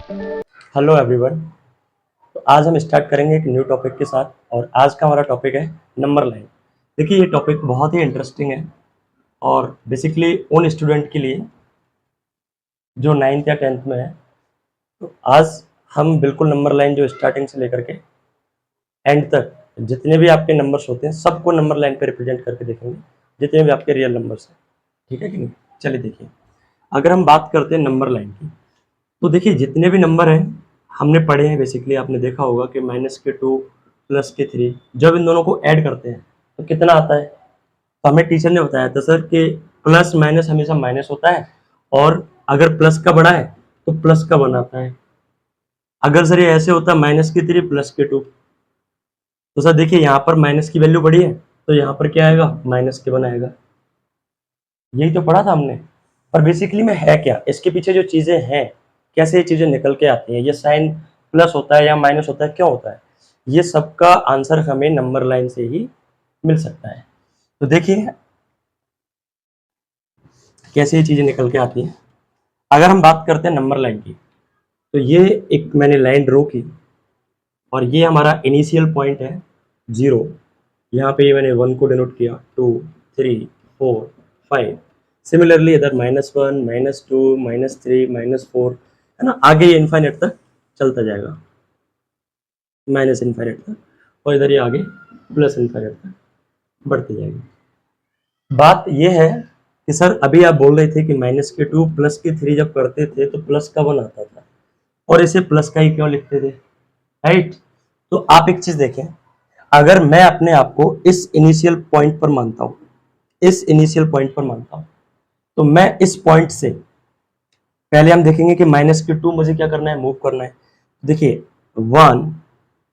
Hello everyone. तो आज हम स्टार्ट करेंगे एक न्यू टॉपिक के साथ और आज का हमारा टॉपिक है नंबर लाइन। देखिए ये टॉपिक बहुत ही इंटरेस्टिंग है और बेसिकली उन स्टूडेंट के लिए जो 9th या 10th में है। तो आज हम बिल्कुल नंबर लाइन जो स्टार्टिंग से लेकर के एंड तक जितने भी आपके नंबर्स होते हैं सबको नंबर लाइन पे रिप्रेजेंट करके देखेंगे, जितने भी आपके रियल नंबर्स हैं। ठीक है कि नहीं? चलिए देखिए, अगर हम बात करते हैं नंबर लाइन की, तो देखिए जितने भी नंबर हैं हमने पढ़े हैं। बेसिकली आपने देखा होगा कि -2 +3 जब इन दोनों को ऐड करते हैं तो कितना आता है। तो हमें टीचर ने बताया था सर कि प्लस माइनस हमेशा माइनस होता है और अगर प्लस का बड़ा है तो प्लस का वन आता है। अगर सर ये ऐसे होता -3 +2, तो सर देखिए यहाँ पर माइनस की वैल्यू बड़ी है तो यहाँ पर क्या आएगा, -1 आएगा। यही तो पढ़ा था हमने। पर बेसिकली में है क्या, इसके पीछे जो चीजें हैं, कैसे ये चीजें निकल के आती हैं, ये साइन प्लस होता है या माइनस होता है, क्यों होता है, ये सबका आंसर हमें नंबर लाइन से ही मिल सकता है। तो देखिए कैसे ये चीजें निकल के आती हैं। अगर हम बात करते हैं नंबर लाइन की, तो ये एक मैंने लाइन ड्रॉ की और ये हमारा इनिशियल पॉइंट है 0। यहाँ पे मैंने 1 को डिनोट किया, 2 3 4 5। सिमिलरली इधर -1 -2 -3 -4 है ना, आगे ये इनफाइनाइट तक चलता जाएगा, माइनस इनफाइनाइट तक, और इधर ये आगे प्लस इनफाइनाइट तक बढ़ती जाएगी। बात ये है कि सर अभी आप बोल रहे थे कि -2 +3 जब करते थे तो प्लस का 1 आता था और इसे प्लस का ही क्यों लिखते थे, राइट। तो आप एक चीज देखें, अगर मैं अपने आप को इस इनिशियल पॉइंट पर मानता हूं, इस इनिशियल पॉइंट पर मानता हूं, तो मैं इस पॉइंट से पहले हम देखेंगे कि -2 मुझे क्या करना है, मूव करना है। देखिए 1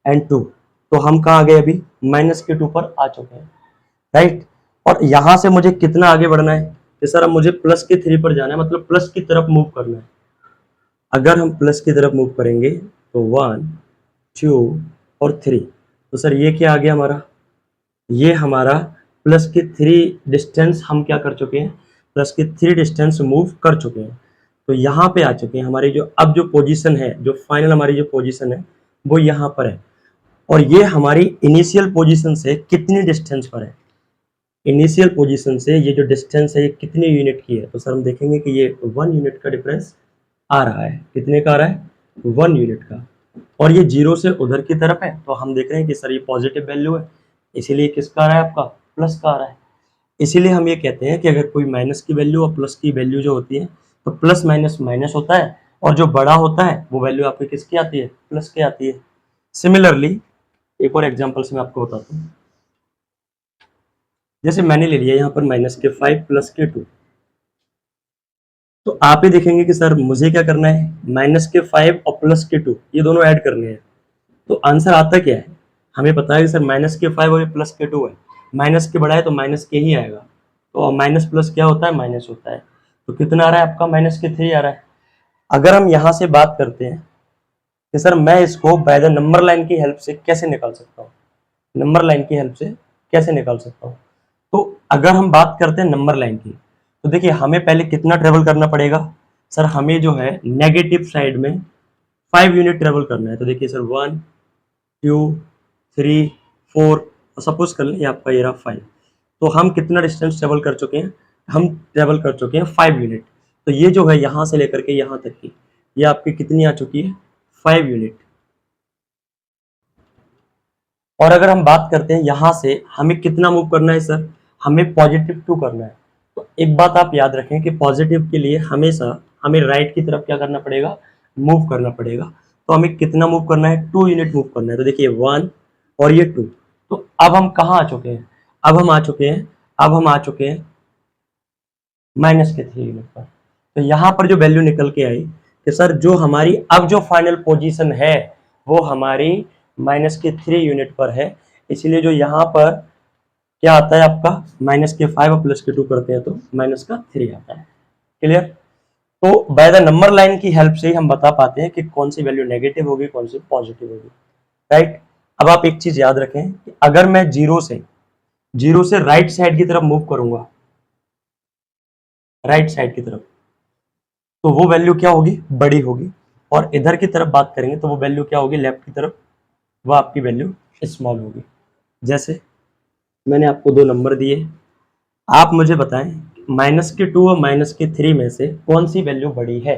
एंड 2, तो हम कहाँ आ गए, अभी -2 पर आ चुके हैं, राइट। और यहां से मुझे कितना आगे बढ़ना है, कि सर अब मुझे +3 पर जाना है, मतलब प्लस की तरफ मूव करना है। अगर हम प्लस की तरफ मूव करेंगे तो 1 2 और 3, तो सर ये क्या आ गया हमारा, ये हमारा +3 डिस्टेंस हम क्या कर चुके हैं, +3 डिस्टेंस मूव कर चुके हैं। तो यहाँ पे आ चुके हैं, हमारी जो अब जो पोजीशन है, जो फाइनल हमारी जो पोजीशन है वो यहाँ पर है। और ये हमारी इनिशियल पोजीशन से कितनी डिस्टेंस पर है, इनिशियल पोजीशन से ये जो डिस्टेंस है ये कितने यूनिट की है, तो सर हम देखेंगे कि ये 1 यूनिट का डिफरेंस आ रहा है। कितने का आ रहा है, 1 यूनिट का। और ये 0 से उधर की तरफ है, तो हम देख रहे हैं कि सर ये पॉजिटिव वैल्यू है, इसीलिए किसका आ रहा है, आपका प्लस का आ रहा है। इसीलिए हम ये कहते हैं कि अगर कोई माइनस की वैल्यू और प्लस की वैल्यू जो होती है, तो प्लस माइनस माइनस होता है, और जो बड़ा होता है वो वैल्यू आपकी किसकी आती है, प्लस की आती है। सिमिलरली एक और एग्जांपल से मैं आपको बताता हूँ। जैसे मैंने ले लिया यहाँ पर -5 +2, तो आप ही देखेंगे कि सर मुझे क्या करना है, -5 और +2 ये दोनों ऐड करने हैं। तो आंसर आता क्या है, हमें पता है कि सर -5 और +2 है, माइनस के बड़ा है तो माइनस के ही आएगा। तो माइनस प्लस क्या होता है, माइनस होता है। तो कितना आ रहा है आपका, -3 आ रहा है। अगर हम यहाँ से बात करते हैं कि सर मैं इसको बाय द नंबर लाइन की हेल्प से कैसे निकाल सकता हूँ, नंबर लाइन की हेल्प से कैसे निकाल सकता हूँ। तो अगर हम बात करते हैं नंबर लाइन की, तो देखिए हमें पहले कितना ट्रेवल करना पड़ेगा, सर हमें जो है नेगेटिव साइड में 5 यूनिट ट्रेवल करना है। तो देखिए सर 1 2 3 4, सपोज कर लें ये आपका ये रहा 5, तो हम कितना डिस्टेंस ट्रेवल कर चुके हैं, हम ट्रेवल कर चुके हैं 5 यूनिट। तो ये जो है यहाँ से लेकर के यहाँ तक की, ये आपकी कितनी आ चुकी है, 5 यूनिट। और अगर हम बात करते हैं यहाँ से हमें कितना मूव करना है सर, हमें +2 करना है। तो एक बात आप याद रखें कि पॉजिटिव के लिए हमेशा हमें राइट की तरफ क्या करना पड़ेगा, मूव करना पड़ेगा। तो हमें कितना मूव करना है, 2 यूनिट मूव करना है। तो देखिए 1 और ये 2, तो अब हम कहाँ आ चुके हैं, अब हम आ चुके हैं, अब हम आ चुके हैं -3 यूनिट पर। तो यहाँ पर जो वैल्यू निकल के आई कि सर जो हमारी अब जो फाइनल पोजीशन है वो हमारी -3 यूनिट पर है। इसलिए जो यहाँ पर क्या आता है आपका, -5 और +2 करते हैं तो -3 आता है। क्लियर। तो बाय द नंबर लाइन की हेल्प से ही हम बता पाते हैं कि कौन सी वैल्यू नेगेटिव होगी, कौन सी पॉजिटिव होगी, राइट। अब आप एक चीज याद रखें कि अगर मैं जीरो से राइट साइड की तरफ मूव करूंगा, राइट साइड की तरफ, तो वो वैल्यू क्या होगी, बड़ी होगी। और इधर की तरफ बात करेंगे तो वो वैल्यू क्या होगी, लेफ्ट की तरफ वो आपकी वैल्यू स्मॉल होगी। जैसे मैंने आपको दो नंबर दिए, आप मुझे बताएं -2 और -3 में से कौन सी वैल्यू बड़ी है।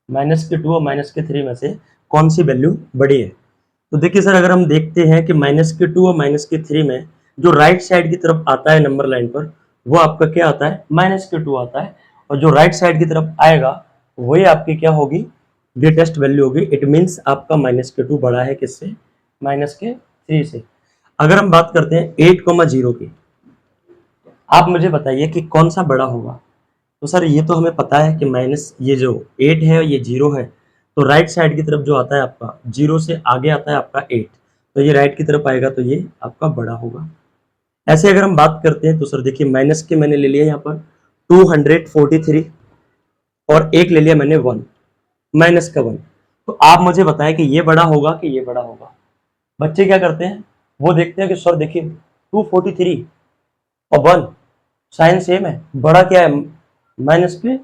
-2 और -3 में से कौन सी वैल्यू बड़ी है। तो देखिए सर, अगर हम देखते हैं कि -2 और -3 में जो राइट साइड की तरफ आता है नंबर लाइन पर, वो आपका क्या आता है, -2 आता है। और जो राइट साइड की तरफ आएगा वही आपकी क्या होगी, ग्रेटेस्ट वैल्यू होगी। इट मीन्स आपका -2 बड़ा है किससे, -3 से। अगर हम बात करते हैं 8,0 की, आप मुझे बताइए कि कौन सा बड़ा होगा। तो सर ये तो हमें पता है कि माइनस ये जो 8 है ये 0 है, तो राइट साइड की तरफ जो आता है आपका 0 से आगे आता है आपका 8, तो ये राइट की तरफ आएगा तो ये आपका बड़ा होगा। ऐसे अगर हम बात करते हैं तो सर देखिए, माइनस के मैंने ले लिया यहाँ पर 243 और एक ले लिया मैंने 1, माइनस का 1। तो आप मुझे बताएं कि ये बड़ा होगा कि ये बड़ा होगा। बच्चे क्या करते हैं, वो देखते हैं कि सर देखिए 243 और 1 साइन सेम है, बड़ा क्या है, माइनस के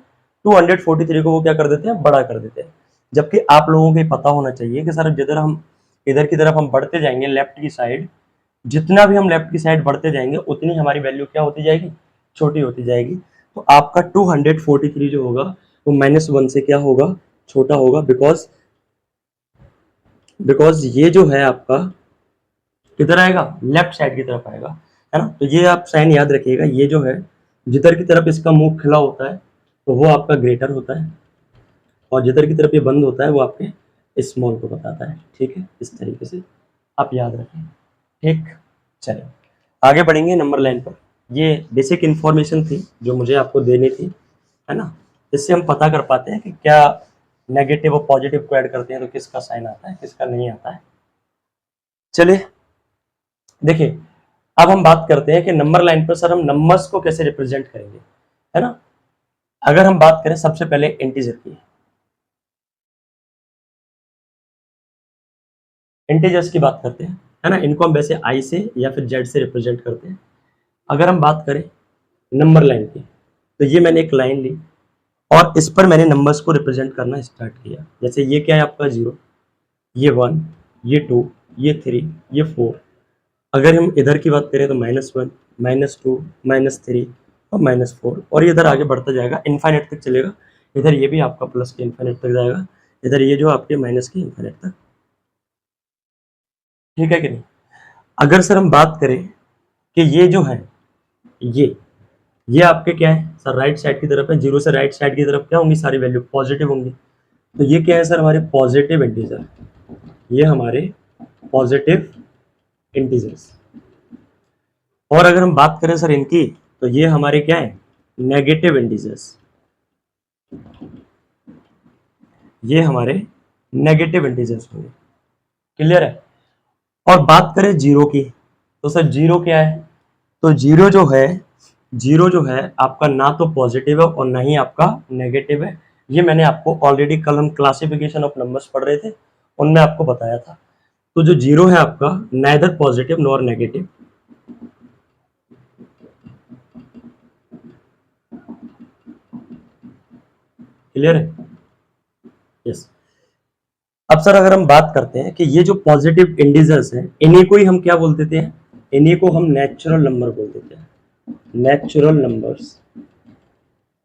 243 को वो क्या कर देते हैं, बड़ा कर देते हैं। जबकि आप लोगों को पता होना चाहिए कि सर जिधर हम इधर की तरफ हम बढ़ते जाएंगे लेफ्ट की साइड, जितना भी हम लेफ्ट की साइड बढ़ते जाएंगे उतनी हमारी वैल्यू क्या होती जाएगी, छोटी होती जाएगी। तो आपका 243 जो होगा वो -1 से क्या होगा, छोटा होगा। बिकॉज ये जो है आपका किधर आएगा, लेफ्ट साइड की तरफ आएगा, है ना। तो ये आप साइन याद रखिएगा, ये जो है जिधर की तरफ इसका मुंह खुला होता है तो वो आपका ग्रेटर होता है, और जिधर की तरफ ये बंद होता है वो आपके स्मॉल को बताता है। ठीक है, इस तरीके से आप याद रखें। ठीक, चलिए आगे बढ़ेंगे नंबर लाइन पर। ये बेसिक इंफॉर्मेशन थी जो मुझे आपको देनी थी, है ना। इससे हम पता कर पाते हैं कि क्या नेगेटिव और पॉजिटिव को ऐड करते हैं तो किसका साइन आता है, किसका नहीं आता है। चलिए देखिए, अब हम बात करते हैं कि नंबर लाइन पर सर हम नंबर्स को कैसे रिप्रेजेंट करेंगे, है ना। अगर हम बात करें सबसे पहले इंटीजर की, इंटीजर्स की बात करते हैं, है ना। इनको हम वैसे आई से या फिर जेड से रिप्रेजेंट करते हैं। अगर हम बात करें नंबर लाइन की, तो ये मैंने एक लाइन ली और इस पर मैंने नंबर्स को रिप्रेजेंट करना स्टार्ट किया। जैसे ये क्या है आपका 0, ये 1, ये 2, ये 3, ये 4। अगर हम इधर की बात करें तो -1, -2, -3 और -4, और ये इधर आगे बढ़ता जाएगा, इनफाइनाइट तक चलेगा। इधर ये भी आपका प्लस के इनफाइनाइट तक जाएगा, इधर ये जो आपके माइनस के इनफाइनाइट तक। ठीक है कि नहीं। अगर सर हम बात करें कि ये जो है ये आपके क्या है सर, राइट साइड की तरफ है, 0 से राइट साइड की तरफ क्या होंगी, सारी वैल्यू पॉजिटिव होंगी। तो ये क्या है सर, हमारे पॉजिटिव इंटीजर, ये हमारे पॉजिटिव इंटीजर्स। और अगर हम बात करें सर इनकी, तो ये हमारे क्या है, नेगेटिव इंटीजर्स, ये हमारे नेगेटिव इंटीजर्स होंगे। क्लियर है। और बात करें जीरो की, तो सर जीरो क्या है, तो जीरो जो है आपका ना तो पॉजिटिव है और ना ही आपका नेगेटिव है। ये मैंने आपको ऑलरेडी कल हम क्लासिफिकेशन ऑफ नंबर्स पढ़ रहे थे, उनमें आपको बताया था। तो जो जीरो है आपका neither positive nor negative. Clear है, यस। अब सर अगर हम बात करते हैं कि ये जो पॉजिटिव इंडिजर्स हैं, इन्हीं को ही हम क्या बोल देते हैं, इन्हीं को हम नेचुरल नंबर बोल देते हैं। नेचुरल नंबर्स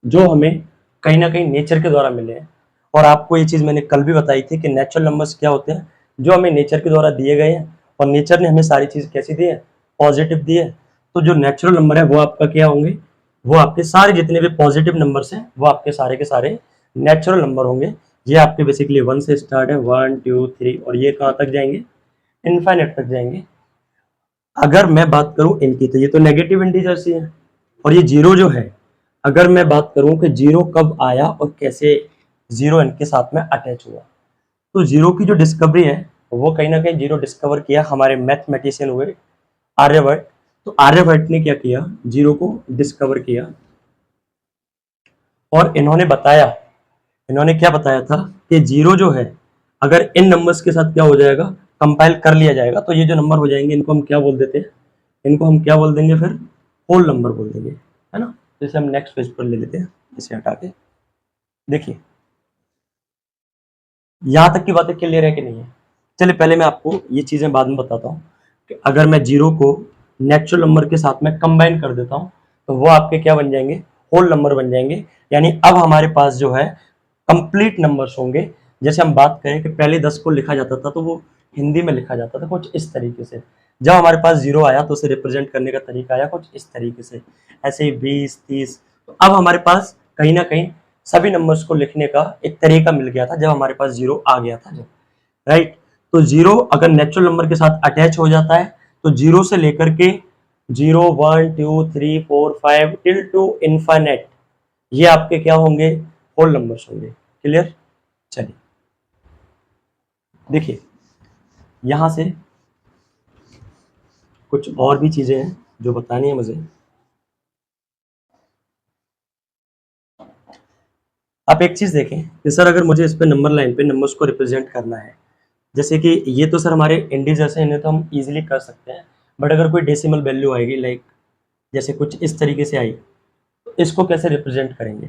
जो हमें कहीं ना कहीं नेचर के द्वारा मिले हैं। और आपको ये चीज मैंने कल भी बताई थी कि नेचुरल नंबर्स क्या होते हैं, जो हमें नेचर के द्वारा दिए गए हैं, और नेचर ने हमें सारी चीज कैसी दी है, पॉजिटिव दी है। तो जो नेचुरल नंबर है वो आपका क्या होंगे, वो आपके सारे जितने भी पॉजिटिव नंबर्स हैं वो आपके सारे के सारे नेचुरल नंबर होंगे। ये आपके बेसिकली 1 से स्टार्ट है, 1 2 3, और ये कहाँ तक जाएंगे, इनफाइनाइट तक जाएंगे। अगर मैं बात करूं इनकी, तो ये तो नेगेटिव इंटीजर्स ही है। और ये जीरो जो है, अगर मैं बात करूं कि जीरो कब आया और कैसे जीरो इनके साथ में अटैच हुआ, तो जीरो की जो डिस्कवरी है वो कहीं ना कहीं जीरो डिस्कवर किया हमारे मैथमेटिशियन हुए आर्यभट्ट। तो आर्यभट्ट ने क्या किया, जीरो को डिस्कवर किया, और इन्होंने क्या बताया था कि जीरो जो है अगर इन नंबर्स के साथ क्या हो जाएगा, कंपाइल कर लिया जाएगा, तो ये जो नंबर हो जाएंगे इनको हम क्या बोल देते हैं, इनको हम क्या बोल देंगे, फिर होल नंबर बोल देंगे, है ना। जैसे हम नेक्स्ट पेज पर ले लेते हैं, इसे हटा के देखिए। यहाँ तक की बातें क्लियर है कि नहीं है? चलिए पहले मैं आपको ये चीजें बाद में बताता हूँ कि अगर मैं जीरो को नेचुरल नंबर के साथ में कंबाइन कर देता हूँ तो वो आपके क्या बन जाएंगे, होल नंबर बन जाएंगे। यानी अब हमारे पास जो है कंप्लीट नंबर्स होंगे। जैसे हम बात करें कि पहले 10 को लिखा जाता था तो वो हिंदी में लिखा जाता था कुछ इस तरीके से। जब हमारे पास जीरो आया तो उसे रिप्रेजेंट करने का तरीका आया कुछ इस तरीके से, ऐसे ही 20 30। तो अब हमारे पास कहीं ना कहीं सभी नंबर्स को लिखने का एक तरीका मिल गया था जब हमारे पास जीरो आ गया था जब, राइट। तो जीरो अगर नेचुरल नंबर के साथ अटैच हो जाता है तो जीरो से लेकर के 0 1 2 3 4 5 टिल टू इनफाइनेट ये आपके क्या होंगे, होल नंबर्स होंगे। क्लियर? चलिए देखिए यहां से कुछ और भी चीजें हैं जो बतानी है मुझे। आप एक चीज देखें कि सर अगर मुझे इस पे नंबर लाइन पे नंबर्स को रिप्रेजेंट करना है, जैसे कि ये तो सर हमारे इंटीजर्स हैं, इन्हें तो हम इजीली कर सकते हैं। बट अगर कोई डेसिमल वैल्यू आएगी लाइक जैसे कुछ इस तरीके से आई तो इसको कैसे रिप्रेजेंट करेंगे?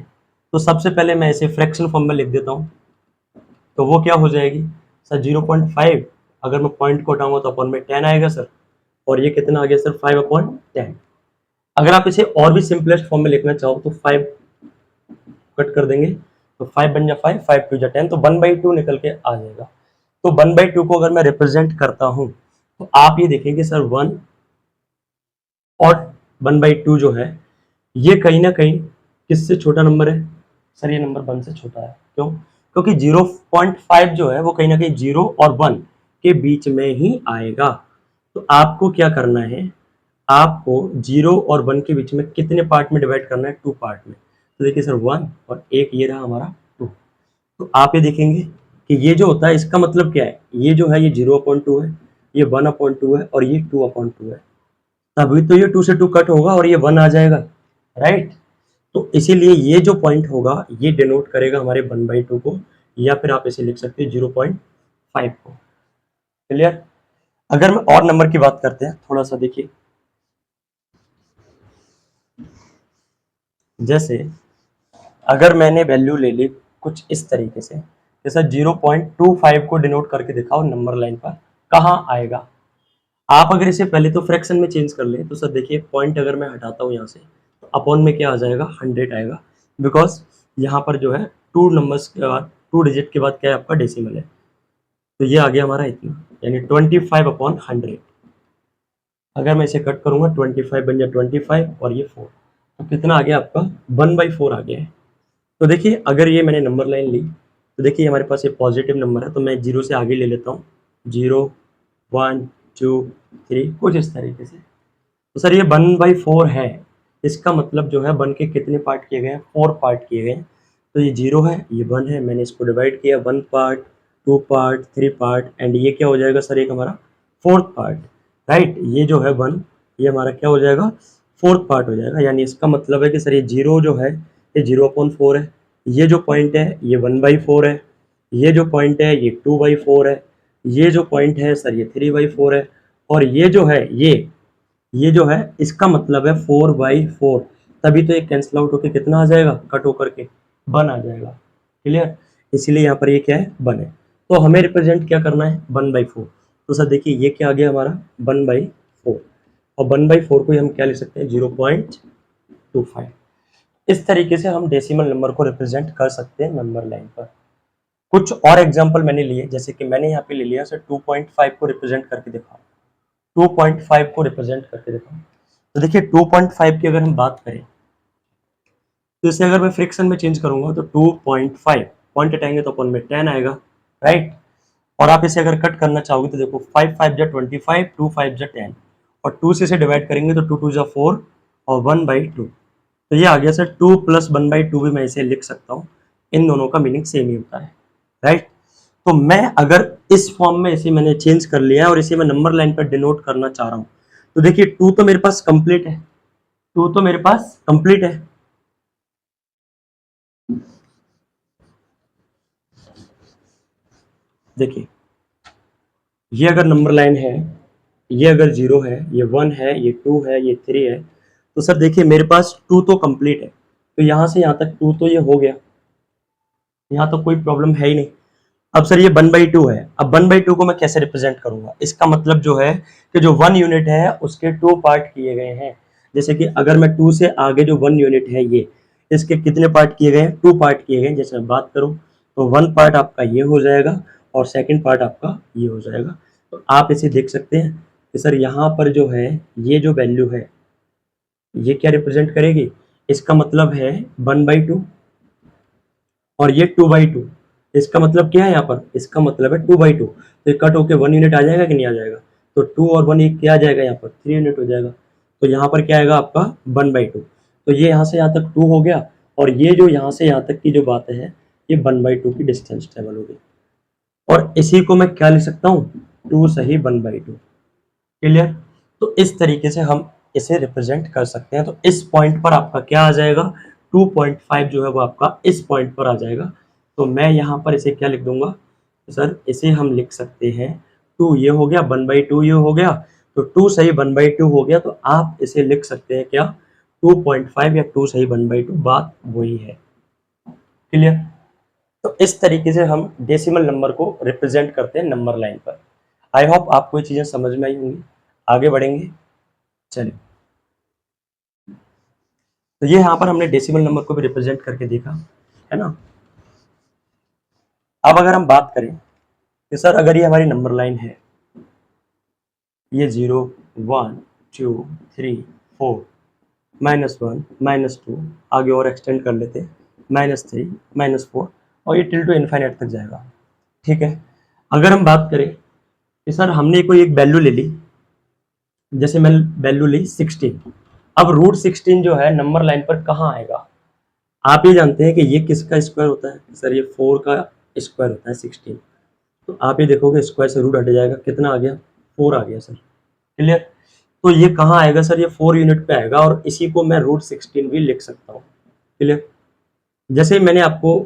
तो सबसे पहले मैं इसे फ्रैक्शन फॉर्म में लिख देता हूँ। तो वो क्या हो जाएगी सर 0.5, अगर मैं पॉइंट को हटाऊंगा तो अपॉन में 10 आएगा सर, और ये कितना आ गया सर 5/10। अगर आप इसे और भी सिंपलेस्ट फॉर्म में लिखना चाहो तो 5 कट कर देंगे तो 5 बन जा 5, 5 2 जा 10, तो 1/2 निकल के आ जाएगा। तो 1/2 को अगर मैं रिप्रेजेंट करता हूं तो आप ये देखेंगे सर 1 और 1/2 जो है ये कहीं ना कहीं किससे छोटा नंबर है सर? ये नंबर 1 से छोटा है। क्यों? क्योंकि 0.5 जो है वो कहीं ना कहीं 0 और 1 के बीच में ही आएगा। तो आपको क्या करना है, आपको 0 और 1 के बीच में कितने पार्ट में डिवाइड करना है? 2 पार्ट में। तो देखिए सर 1 और एक ये रहा हमारा 2। तो आप ये देखेंगे कि ये जो होता है इसका मतलब क्या है, ये जो है ये 0/2 है, ये 1/2 है और ये 2/2 है। तभी तो ये 2 से 2 कट होगा और ये 1 आ जाएगा, राइट। तो इसीलिए ये जो पॉइंट होगा ये डिनोट करेगा हमारे 1/2 को, या फिर आप इसे लिख सकते हैं 0.5 को। क्लियर? अगर मैं और नंबर की बात करते हैं थोड़ा सा देखिए, जैसे अगर मैंने वैल्यू ले ली कुछ इस तरीके से, जैसा 0.25 को डिनोट करके दिखाओ नंबर लाइन पर, कहाँ आएगा? आप अगर इसे पहले तो फ्रैक्शन में चेंज कर ले तो सर देखिए पॉइंट अगर मैं हटाता हूँ यहाँ से तो अपॉन में क्या आ जाएगा, 100 आएगा। बिकॉज यहाँ पर जो है टू नंबर्स के बाद, टू डिजिट के बाद क्या है आपका डेसिमल है। तो ये आ गया हमारा इतना, यानी 25/100। अगर मैं इसे कट करूंगा 25 बन जाए 25 और ये 4, तो कितना आ गया आपका 1/4 आ गया है। तो देखिए अगर ये मैंने नंबर लाइन ली तो देखिए हमारे पास ये पॉजिटिव नंबर है तो मैं जीरो से आगे ले लेता हूँ, 0 1 2 3 कुछ इस तरीके से। तो सर ये 1/4 है, इसका मतलब जो है 1 के कितने पार्ट किए गए हैं, 4 पार्ट किए गए हैं। तो ये 0 है, ये 1 है, मैंने इसको डिवाइड किया 1 पार्ट, 2 पार्ट, 3 पार्ट, एंड ये क्या हो जाएगा सर एक हमारा 4th पार्ट, राइट। ये जो है 1 ये हमारा क्या हो जाएगा 4th पार्ट हो जाएगा। यानी इसका मतलब है कि सर ये 0 जो है ये 0/4 है, ये जो पॉइंट है ये 1/4 है, ये जो पॉइंट है ये 2/4 है, ये जो पॉइंट है सर ये 3/4 है, और ये जो है ये जो है इसका मतलब है 4/4। तभी तो ये कैंसिल आउट होकर कितना आ जाएगा, कट होकर के 1 आ जाएगा। क्लियर? इसीलिए यहाँ पर ये क्या है 1 है। तो हमें रिप्रेजेंट क्या करना है 1/4। तो सर देखिए ये क्या आ गया हमारा 1/4, और 1/4 को ही हम क्या लिख सकते हैं 0.25। इस तरीके से हम डेसिमल नंबर को रिप्रेजेंट कर सकते हैं नंबर लाइन पर। कुछ और एग्जाम्पल मैंने लिए, जैसे कि मैंने यहाँ पे ले लिया सर 2.5 को रिप्रेजेंट करके दिखाओ, 2.5 को रिप्रेजेंट करके दिखाओ। तो देखिए 2.5 की अगर हम बात करें तो इसे अगर मैं फ्रिक्शन में चेंज करूंगा तो 2.5 पॉइंट हटाएंगे तो अपन में 10 आएगा, राइट। और आप इसे अगर कट करना चाहोगे तो देखो 5 5 जा 25, 2 5 जा 10, और 2 से इसे डिवाइड करेंगे तो 2 2 जा 4 और 1/2। तो ये आ गया सर 2 + 1/2 भी मैं इसे लिख सकता हूँ। इन दोनों का मीनिंग सेम ही होता है, राइट। तो मैं अगर इस फॉर्म में इसे मैंने चेंज कर लिया है और इसे मैं नंबर लाइन पर डिनोट करना चाह रहा हूँ तो देखिए 2 तो मेरे पास कंप्लीट है, 2 तो मेरे पास कंप्लीट है। देखिए ये अगर नंबर लाइन है, ये अगर 0 है, ये 1 है, ये 2 है, ये 3 है, तो सर देखिए मेरे पास 2 तो कंप्लीट है, तो यहाँ से यहाँ तक 2 तो ये हो गया, यहाँ तो कोई प्रॉब्लम है ही नहीं। अब सर ये 1/2 है, अब 1/2 को मैं कैसे रिप्रेजेंट करूंगा? इसका मतलब जो है कि जो 1 यूनिट है उसके 2 पार्ट किए गए हैं। जैसे कि अगर मैं 2 से आगे जो 1 यूनिट है ये, इसके कितने पार्ट किए गए हैं? 2 पार्ट किए गए हैं। जैसे मैं बात करूं तो 1 पार्ट आपका ये हो जाएगा और सेकंड पार्ट आपका ये हो जाएगा। तो आप इसे देख सकते हैं कि सर यहाँ पर जो है ये जो वैल्यू है ये क्या रिप्रेजेंट करेगी? इसका मतलब है 1/2 और ये 2/2। इसका मतलब क्या है यहाँ पर? इसका मतलब है 2/2। तो ये कट होके 1 यूनिट आ जाएगा कि नहीं आ जाएगा? तो 2 और 1 एक क्या आ जाएगा यहाँ पर? 3 यूनिट हो जाएगा। तो यहाँ पर क्या आएगा आपका 1/2। तो ये यहाँ से यहाँ तक 2 हो गया और ये जो यहाँ से यहाँ तक की जो बात है ये 1/2 की डिस्टेंस ट्रेवल होगी। और इसी को मैं क्या लिख सकता हूँ? 2 सही 1/2। क्लियर? तो इस तरीके से हम इसे रिप्रेजेंट कर सकते हैं। तो इस पॉइंट पर आपका क्या आ जाएगा? 2.5 जो है वो आपका इस पॉइंट पर आ जाएगा। तो मैं यहाँ पर इसे क्या लिख दूंगा? तो सर इसे हम लिख सकते हैं 2 ये हो गया, 1/2 ये हो गया, तो 2 सही 1/2 हो गया। तो आप इसे लिख सकते हैं क्या? 2.5 या 2 सही 1/2, बात वही है। क्लियर? तो इस तरीके से हम डेसिमल नंबर को रिप्रेजेंट करते हैं नंबर लाइन पर। आई होप आपको ये चीजें समझ में आई होंगी। आगे बढ़ेंगे, चलिए। तो ये यहाँ पर हमने डेसिमल नंबर को भी रिप्रेजेंट करके देखा, है ना। अब अगर हम बात करें कि सर अगर ये हमारी नंबर लाइन है, ये 0 1 2 3 4 -1 -2 आगे और एक्सटेंड कर लेते हैं, -3 -4 और ये टिल टू इनफाइनाइट तक जाएगा। ठीक है। अगर हम बात करें कि सर हमने कोई एक वैल्यू ले ली, जैसे मैं वैल्यू ली 16। अब रूट 16 जो है नंबर लाइन पर कहाँ आएगा? आप ये जानते हैं कि ये किसका स्क्वायर होता है? सर ये 4 का स्क्वायर होता है 16। तो आप ये देखोगे स्क्वायर से रूट हट जाएगा, कितना आ गया? 4 आ गया सर। क्लियर? तो ये कहाँ आएगा सर? ये 4 यूनिट पे आएगा और इसी को मैं रूट 16 भी लिख सकता हूँ। क्लियर? जैसे मैंने आपको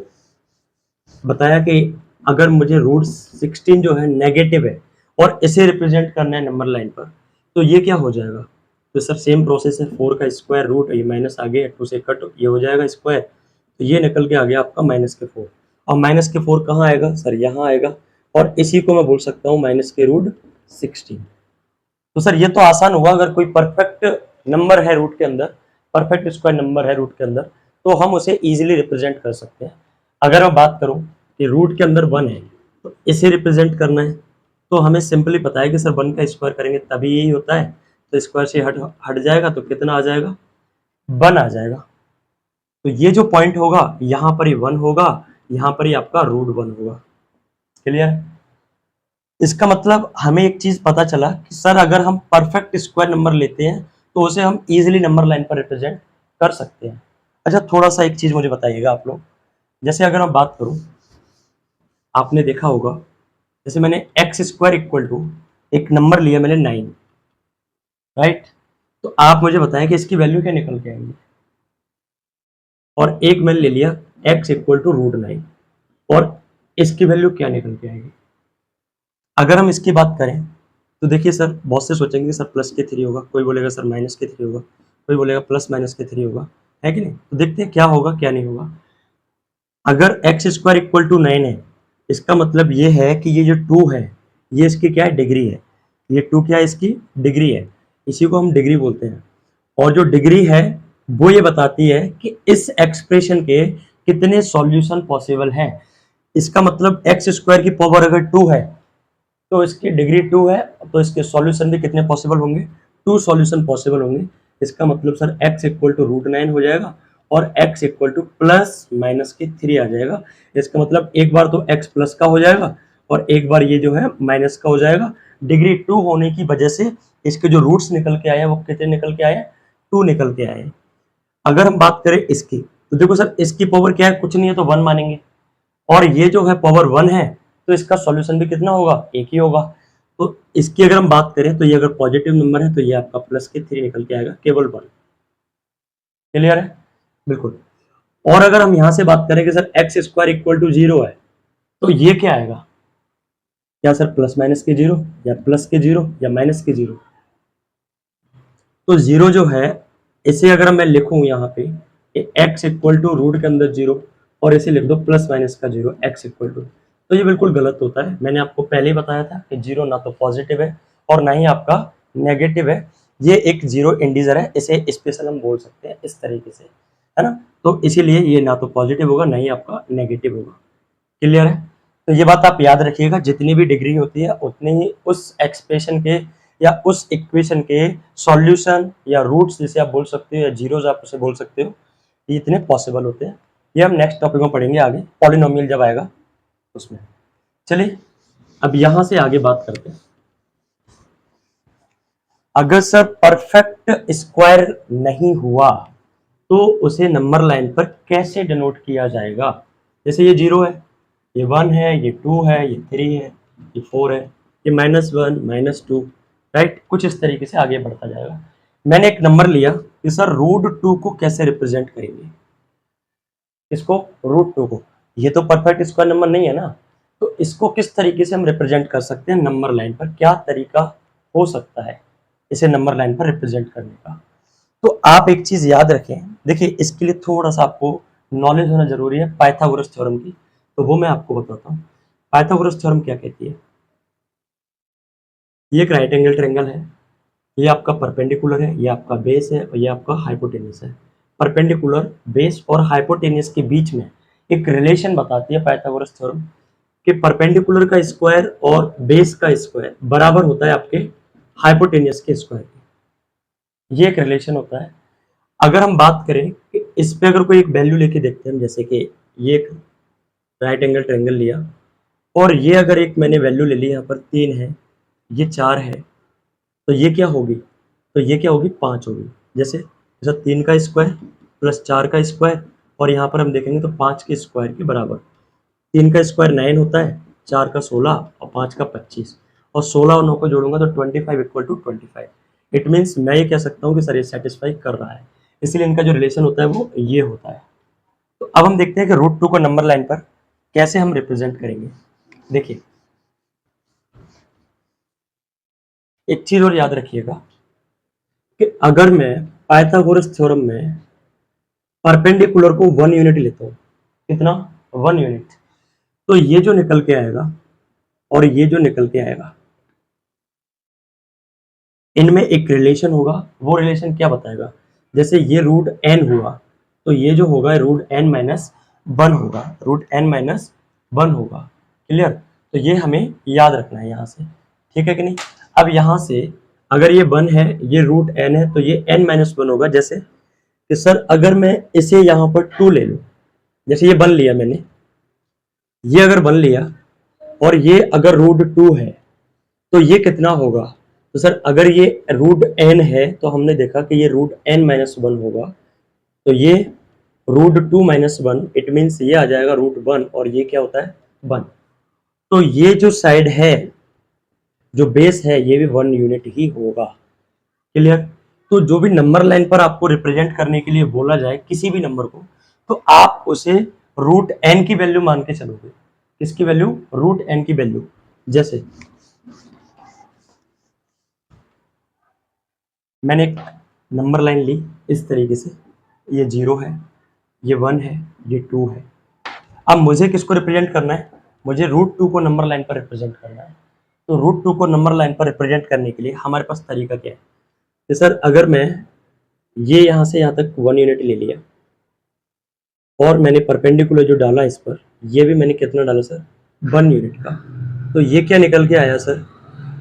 बताया कि अगर मुझे रूट 16 जो है नेगेटिव है और इसे रिप्रेजेंट करना है नंबर लाइन पर, तो ये क्या हो जाएगा? तो सर सेम प्रोसेस है, 4 का स्क्वायर रूट, ये माइनस आ गया, 2 से कट, ये हो जाएगा स्क्वायर, तो ये निकल के आ गया आपका -4। और -4 कहाँ आएगा सर? यहाँ आएगा और इसी को मैं बोल सकता हूँ -√16। तो सर ये तो आसान हुआ, अगर कोई परफेक्ट नंबर है रूट के अंदर, परफेक्ट स्क्वायर नंबर है रूट के अंदर, तो हम उसे इजीली रिप्रेजेंट कर सकते हैं। अगर मैं बात करूं कि रूट के अंदर 1 है तो इसे रिप्रेजेंट करना है, तो हमें सिंपली पता है कि सर 1 का स्क्वायर करेंगे तभी यही होता है। तो स्क्वायर से हट हट जाएगा तो कितना आ जाएगा? 1 आ जाएगा। तो ये जो पॉइंट होगा यहाँ पर ही 1 होगा, यहाँ पर ही आपका √1 होगा। क्लियर? इसका मतलब हमें एक चीज पता चला कि सर अगर हम परफेक्ट स्क्वायर नंबर लेते हैं तो उसे हम इजीली नंबर लाइन पर रिप्रेजेंट कर सकते हैं। अच्छा, थोड़ा सा एक चीज मुझे बताइएगा आप लोग, जैसे अगर मैं बात करूं, आपने देखा होगा जैसे मैंने x² इक्वल टू एक नंबर लिया मैंने 9, राइट। तो आप मुझे बताएं कि इसकी वैल्यू क्या निकल के आएगी। और एक मैंने ले लिया x इक्वल टू √9 और इसकी वैल्यू क्या निकल के आएगी। अगर हम इसकी बात करें तो देखिए सर, बहुत से सोचेंगे सर +3 होगा, कोई बोलेगा सर -3 होगा, कोई बोलेगा +-3 होगा, है कि नहीं। तो देखते हैं क्या होगा क्या नहीं होगा। अगर x² इक्वल टू 9 है, इसका मतलब ये है कि ये जो 2 है ये इसकी क्या है? डिग्री है। ये 2 क्या है? इसकी डिग्री है। इसी को हम डिग्री बोलते हैं। और जो डिग्री है वो ये बताती है कि इस एक्सप्रेशन के कितने सॉल्यूशन पॉसिबल हैं। इसका मतलब x² की पावर अगर 2 है तो इसकी डिग्री 2 है, तो इसके सॉल्यूशन भी कितने पॉसिबल होंगे? 2 सॉल्यूशन पॉसिबल होंगे। इसका मतलब सर x इक्वल टू √9 हो जाएगा और x इक्वल टू ±3 आ जाएगा। इसका मतलब एक बार तो x प्लस का हो जाएगा और एक बार ये जो है माइनस का हो जाएगा। डिग्री 2 होने की वजह से इसके जो रूट्स निकल के आए हैं वो कितने निकल के आए हैं? 2 निकल के आए हैं। अगर हम बात करें इसकी, तो देखो सर इसकी पावर क्या है? कुछ नहीं है तो 1 मानेंगे, और ये जो है पावर 1 है तो इसका सॉल्यूशन भी कितना होगा? एक ही होगा। तो इसकी अगर हम बात करें तो ये अगर पॉजिटिव नंबर है तो ये आपका +3 निकल के आएगा, केवल 1। क्लियर है? बिल्कुल। और अगर हम यहां से बात करें कि सर x² इक्वल टू 0 है तो ये क्या आएगा? क्या सर +- के 0 या प्लस के 0 या माइनस के 0? तो 0 जो है इसे अगर मैं लिखूं यहाँ पे x इक्वल टू रूट के अंदर 0 और इसे लिख दो +- का 0, x इक्वल टू, तो ये बिल्कुल गलत होता है। मैंने आपको पहले ही बताया था कि जीरो ना तो पॉजिटिव है और ना ही आपका नेगेटिव है, ये एक जीरो इंटीजर है, इसे स्पेशल हम बोल सकते हैं इस तरीके से, है ना। तो इसीलिए ये ना तो पॉजिटिव होगा ना ही आपका नेगेटिव होगा। क्लियर है? तो ये बात आप याद रखिएगा, जितनी भी डिग्री होती है उतनी ही उस एक्सप्रेशन के या उस इक्वेशन के सॉल्यूशन या रूट्स जिसे आप बोल सकते हो या जीरोज आप उसे बोल सकते हो, ये इतने पॉसिबल होते हैं। ये हम नेक्स्ट टॉपिक में पढ़ेंगे आगे, पॉलिनोमियल जब आएगा उसमें। चलिए अब यहां से आगे बात करते हैं। अगर सर परफेक्ट स्क्वायर नहीं हुआ तो उसे नंबर लाइन पर कैसे डिनोट किया जाएगा? जैसे ये जीरो है, ये वन है, ये टू है, ये थ्री है, ये फोर है, ये -1 -2, राइट। कुछ इस तरीके से आगे बढ़ता जाएगा। मैंने एक नंबर लिया कि सर √2 को कैसे रिप्रेजेंट करेंगे, इसको √2 को, ये तो परफेक्ट स्क्वायर नंबर नहीं है ना, तो इसको किस तरीके से हम रिप्रेजेंट कर सकते हैं नंबर लाइन पर, क्या तरीका हो सकता है इसे नंबर लाइन पर रिप्रेजेंट करने का? तो आप एक चीज याद रखें, देखिए इसके लिए थोड़ा सा आपको नॉलेज होना जरूरी है पाइथागोरस थ्योरम की, तो वो मैं आपको बताता हूँ। पाइथागोरस थ्योरम क्या कहती है? ये एक राइट एंगल ट्रायंगल है, ये आपका परपेंडिकुलर है, ये आपका बेस है और ये आपका हाइपोटेन्यूस है। परपेंडिकुलर, बेस और हाइपोटेन्यूस के बीच में एक रिलेशन बताती है पाइथागोरस थ्योरम कि परपेंडिकुलर का स्क्वायर और बेस का स्क्वायर बराबर होता है आपके हाइपोटेन्यूस के स्क्वायर के। ये एक रिलेशन होता है। अगर हम बात करें कि इस पे अगर कोई एक वैल्यू लेके देखते हैं हम, जैसे कि ये एक राइट एंगल ट्रायंगल लिया और ये अगर एक मैंने वैल्यू ले ली, यहाँ पर 3 है, ये 4 है, तो ये क्या होगी? तो ये क्या होगी? 5 होगी। जैसे जैसा 3 का स्क्वायर प्लस 4 का स्क्वायर, और यहाँ पर हम देखेंगे तो 5 के स्क्वायर के बराबर। 3 का स्क्वायर 9 होता है, 4 का 16 और 5 का 25, और 16 और 9 को जोड़ूंगा तो 25 इक्वल टू 25। इट मीन्स मैं ये कह सकता हूँ कि सर ये सेटिस्फाई कर रहा है, इसलिए इनका जो रिलेशन होता है वो ये होता है। तो अब हम देखते हैं कि √2 को नंबर लाइन पर कैसे हम रिप्रेजेंट करेंगे। देखिए एक चीज और याद रखिएगा कि अगर मैं पाइथागोरस थ्योरम में परपेंडिकुलर को 1 यूनिट लेता हूँ, कितना? 1 यूनिट, तो ये जो निकल के आएगा और ये जो निकल के आएगा, इनमें एक रिलेशन होगा। वो रिलेशन क्या बताएगा? जैसे ये √n हुआ तो ये जो होगा √n-1 होगा, √n-1 होगा। क्लियर? तो ये हमें याद रखना है यहाँ से, ठीक है कि नहीं। अब यहाँ से अगर ये 1 है, ये √n है, तो ये n-1 होगा। जैसे कि सर अगर मैं इसे यहाँ पर 2 ले लूँ, जैसे ये 1 लिया मैंने, ये अगर 1 लिया और ये अगर √2 है तो ये कितना होगा? तो सर अगर ये √n है तो हमने देखा कि ये √n-1 होगा, तो ये √2-1, इट मीन्स ये आ जाएगा √1 और ये क्या होता है? 1। तो ये जो साइड है, जो बेस है, ये भी 1 यूनिट ही होगा। क्लियर? तो जो भी नंबर लाइन पर आपको रिप्रेजेंट करने के लिए बोला जाए किसी भी नंबर को, तो आप उसे √n की वैल्यू मान के चलोगे। किसकी वैल्यू? √n की वैल्यू। जैसे मैंने एक नंबर लाइन ली इस तरीके से, ये 0 है, ये 1 है, ये 2 है। अब मुझे किसको रिप्रेजेंट करना है? मुझे √2 को नंबर लाइन पर रिप्रेजेंट करना है। तो √2 को नंबर लाइन पर रिप्रेजेंट करने के लिए हमारे पास तरीका क्या है? तो सर अगर मैं ये यहाँ से यहाँ तक 1 यूनिट ले लिया और मैंने परपेंडिकुलर जो डाला इस पर, ये भी मैंने कितना डाला सर? 1 यूनिट का। तो ये क्या निकल के आया सर?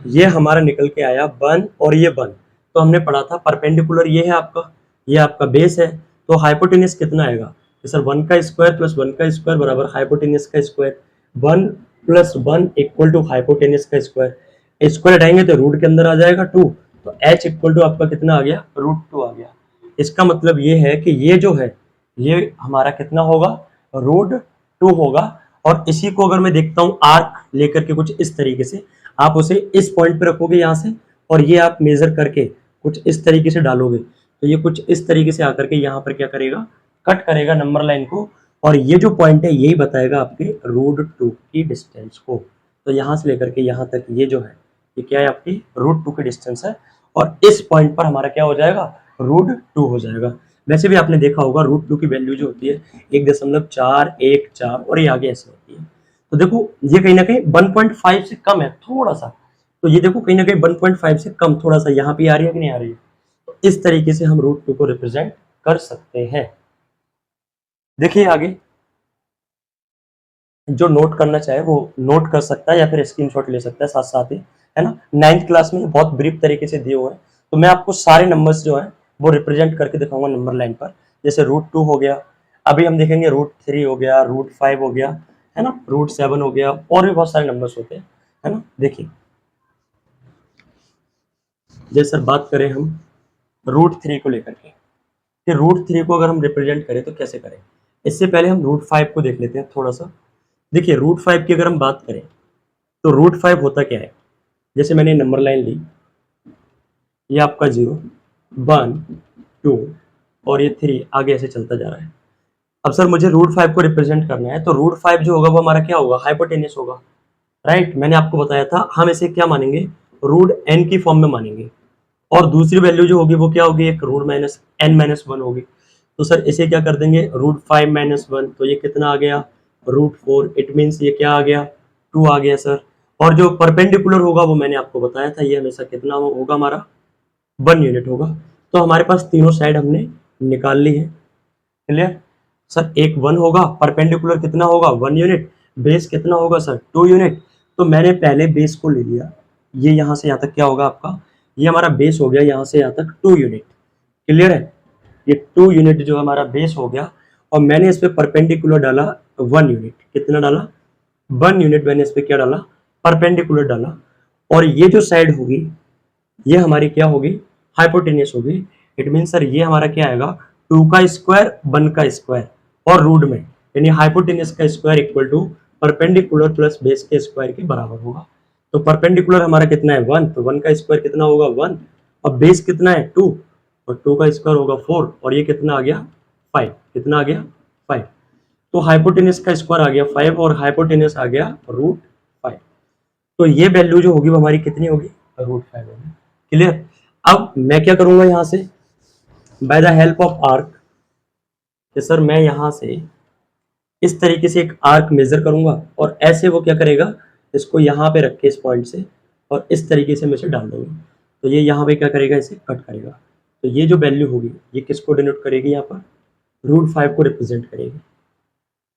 ये हमारा निकल के आया 1 और ये 1। तो हमने पढ़ा था परपेंडिकुलर ये है आपका, ये आपका बेस है, तो हाइपोटेन्यूस कितना आएगा? तो सर 1 का स्क्वायर प्लस 1 का स्क्वायर बराबर हाइपोटेन्यूस का स्क्वायर। 1 + 1 इक्वल टू हाइपोटेन्यूस का स्क्वायर। स्क्वायर हटाएंगे तो रूट के अंदर आ जाएगा 2, तो h इक्वल टू आपका कितना आ गया? √2 आ गया। इसका मतलब ये है कि ये जो है ये हमारा कितना होगा? √2 होगा। और इसी को अगर मैं देखता हूँ आर्क लेकर के कुछ इस तरीके से, आप उसे इस पॉइंट पे रखोगे यहाँ से, और ये आप मेजर करके कुछ इस तरीके से डालोगे, तो ये कुछ इस तरीके से आकर के यहाँ पर क्या करेगा? कट करेगा नंबर लाइन को, और ये जो पॉइंट है यही बताएगा आपके √2 की डिस्टेंस को। तो यहाँ से लेकर के यहाँ तक ये जो है, ये क्या है? आपकी √2 की डिस्टेंस है, और इस पॉइंट पर हमारा क्या हो जाएगा? √2 हो जाएगा। वैसे भी आपने देखा होगा √2 की वैल्यू जो होती है 1.414 और ये आगे ऐसे होती है। तो देखो ये कहीं ना कहीं 1.5 से कम है थोड़ा सा, तो ये देखो कहीं ना कहीं 1.5 से कम थोड़ा सा यहाँ पे आ रही है कि नहीं आ रही है। तो इस तरीके से हम रूट 2 को रिप्रेजेंट कर सकते हैं। देखिए आगे, जो नोट करना चाहे वो नोट कर सकता है या फिर स्क्रीनशॉट ले सकता है साथ साथ ही, है ना। 9th क्लास में बहुत ब्रीफ तरीके से दिए हुए हैं, तो मैं आपको सारे नंबर्स जो हैं वो रिप्रेजेंट करके दिखाऊंगा नंबर लाइन पर। जैसे रूट 2 हो गया, अभी हम देखेंगे रूट 3 हो गया, रूट 5 हो गया, है ना, रूट 7 हो गया, और भी बहुत सारे नंबर्स होते हैं, है ना। देखिए जैसे बात करें हम रूट 3 को लेकर के, कि रूट 3 को अगर हम रिप्रेजेंट करें तो कैसे करें। इससे पहले हम रूट 5 को देख लेते हैं थोड़ा सा। देखिए रूट 5 की अगर हम बात करें तो रूट 5 होता क्या है, जैसे मैंने नंबर लाइन ली, ये आपका 0, 1, 2 और ये 3 आगे ऐसे चलता जा रहा है। अब सर मुझे रूट 5 को रिप्रेजेंट करना है, तो रूट 5 जो होगा वो हमारा क्या होगा, हाइपोटेन्यूस होगा, राइट। मैंने आपको बताया था हम इसे क्या मानेंगे, रूट n की फॉर्म में मानेंगे, और दूसरी वैल्यू जो होगी वो क्या होगी, एक रूट n-1 होगी। तो सर इसे क्या कर देंगे, रूट 5-1, तो ये कितना आ गया, रूट 4। इट मीन्स ये क्या आ गया, 2 आ गया सर। और जो परपेंडिकुलर होगा वो मैंने आपको बताया था, ये हमेशा कितना होगा हमारा, 1 यूनिट होगा। तो हमारे पास तीनों साइड हमने निकाल ली है, क्लियर। सर एक 1 होगा, परपेंडिकुलर कितना होगा, 1 यूनिट, बेस कितना होगा सर, 2 यूनिट। तो मैंने पहले बेस को ले लिया, ये यहाँ से यहाँ तक क्या होगा आपका, ये हमारा बेस हो गया यहाँ से यहाँ तक 2 यूनिट, क्लियर है। ये 2 यूनिट जो हमारा बेस हो गया, और मैंने इस पे परपेंडिकुलर डाला 1 यूनिट, कितना डाला, 1 यूनिट मैंने इस पे क्या डाला, परपेंडिकुलर डाला। और ये जो साइड होगी ये हमारी क्या होगी, हाइपोटेन्यूस होगी। इट मीन सर ये हमारा क्या आएगा, 2 का स्क्वायर 1 का स्क्वायर, और रूट में यानी हाइपोटेन्यूस का square equal to perpendicular plus base के स्क्वायर के बराबर होगा। तो परपेंडिकुलर हमारा कितना है 1, तो 1 का स्क्वायर कितना होगा 1, और बेस कितना है 2, और 2 का स्क्वायर होगा 4, और ये कितना आ गया 5, कितना आ गया 5। तो हाइपोटेन्यूस का स्क्वायर आ गया 5 और हाइपोटेन्यूस आ गया रूट 5। तो ये वैल्यू जो होगी वो हमारी कितनी होगी, रूट 5 होगी, क्लियर। अब मैं क्या करूंगा यहां से, by the help of arc, कि सर मैं यहां से इस तरीके से एक आर्क मेजर करूंगा, और ऐसे वो क्या करेगा, इसको यहाँ पे रख के इस पॉइंट से, और इस तरीके से मैं इसे डाल दूंगा, तो ये यहाँ पे क्या करेगा, इसे कट करेगा। तो ये जो वैल्यू होगी ये किसको डिनोट करेगी, यहाँ पर रूट 5 को रिप्रेजेंट करेगी,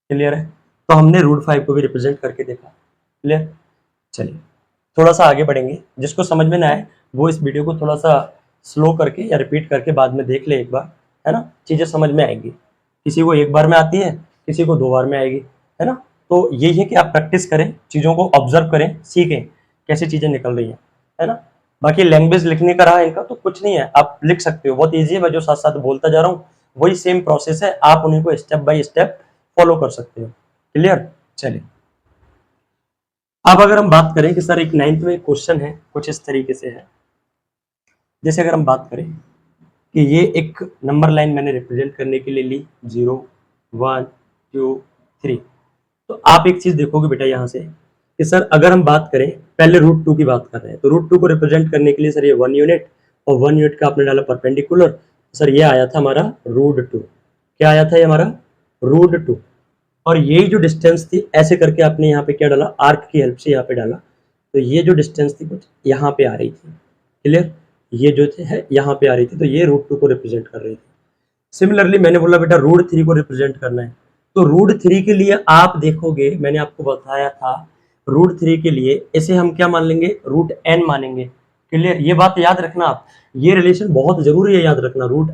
क्लियर है। तो हमने रूट 5 को भी रिप्रेजेंट करके देखा, क्लियर। चलिए थोड़ा सा आगे बढ़ेंगे, जिसको समझ में ना आए वो इस वीडियो को थोड़ा सा स्लो करके या रिपीट करके बाद में देख ले एक बार, है ना, चीजें समझ में आएंगी। किसी को एक बार में आती है, किसी को 2 बार में आएगी, है ना। तो यही है कि आप प्रैक्टिस करें, चीजों को ऑब्जर्व करें, सीखें कैसी चीजें निकल रही हैं, है ना। बाकी लैंग्वेज लिखने का रहा इनका तो कुछ नहीं है, आप लिख सकते हो, बहुत ईजी है। मैं जो साथ साथ बोलता जा रहा हूँ वही सेम प्रोसेस है, आप उन्हीं को स्टेप बाय स्टेप फॉलो कर सकते हो, क्लियर। चलिए अब अगर हम बात करें कि सर एक 9th में क्वेश्चन है कुछ इस तरीके से है, जैसे अगर हम बात करें कि ये एक नंबर लाइन मैंने रिप्रेजेंट करने के लिए ली 0, 1, 2, 3। तो आप एक चीज देखोगे बेटा यहाँ से कि सर अगर हम बात करें, पहले रूट 2 की बात कर रहे हैं, तो रूट 2 को रिप्रेजेंट करने के लिए सर ये 1 यूनिट, और 1 यूनिट का आपने डाला परपेंडिकुलर, सर ये आया था हमारा रूट 2। क्या आया था ये हमारा, रूट 2। और यही जो डिस्टेंस थी ऐसे करके आपने यहाँ पे क्या डाला, आर्क की हेल्प से यहाँ पे डाला, तो ये जो डिस्टेंस थी कुछ यहाँ पे आ रही थी, क्लियर। ये जो है यहाँ पे आ रही थी, तो ये रूट 2 को रिप्रेजेंट कर रही थी। सिमिलरली मैंने बोला बेटा रूट 3 को रिप्रेजेंट करना है, तो रूट 3 के लिए आप देखोगे मैंने आपको बताया था, रूट 3 के लिए इसे हम क्या मान लेंगे, रूट n मानेंगे, क्लियर। ये बात याद रखना आप, ये रिलेशन बहुत जरूरी है याद रखना, रूट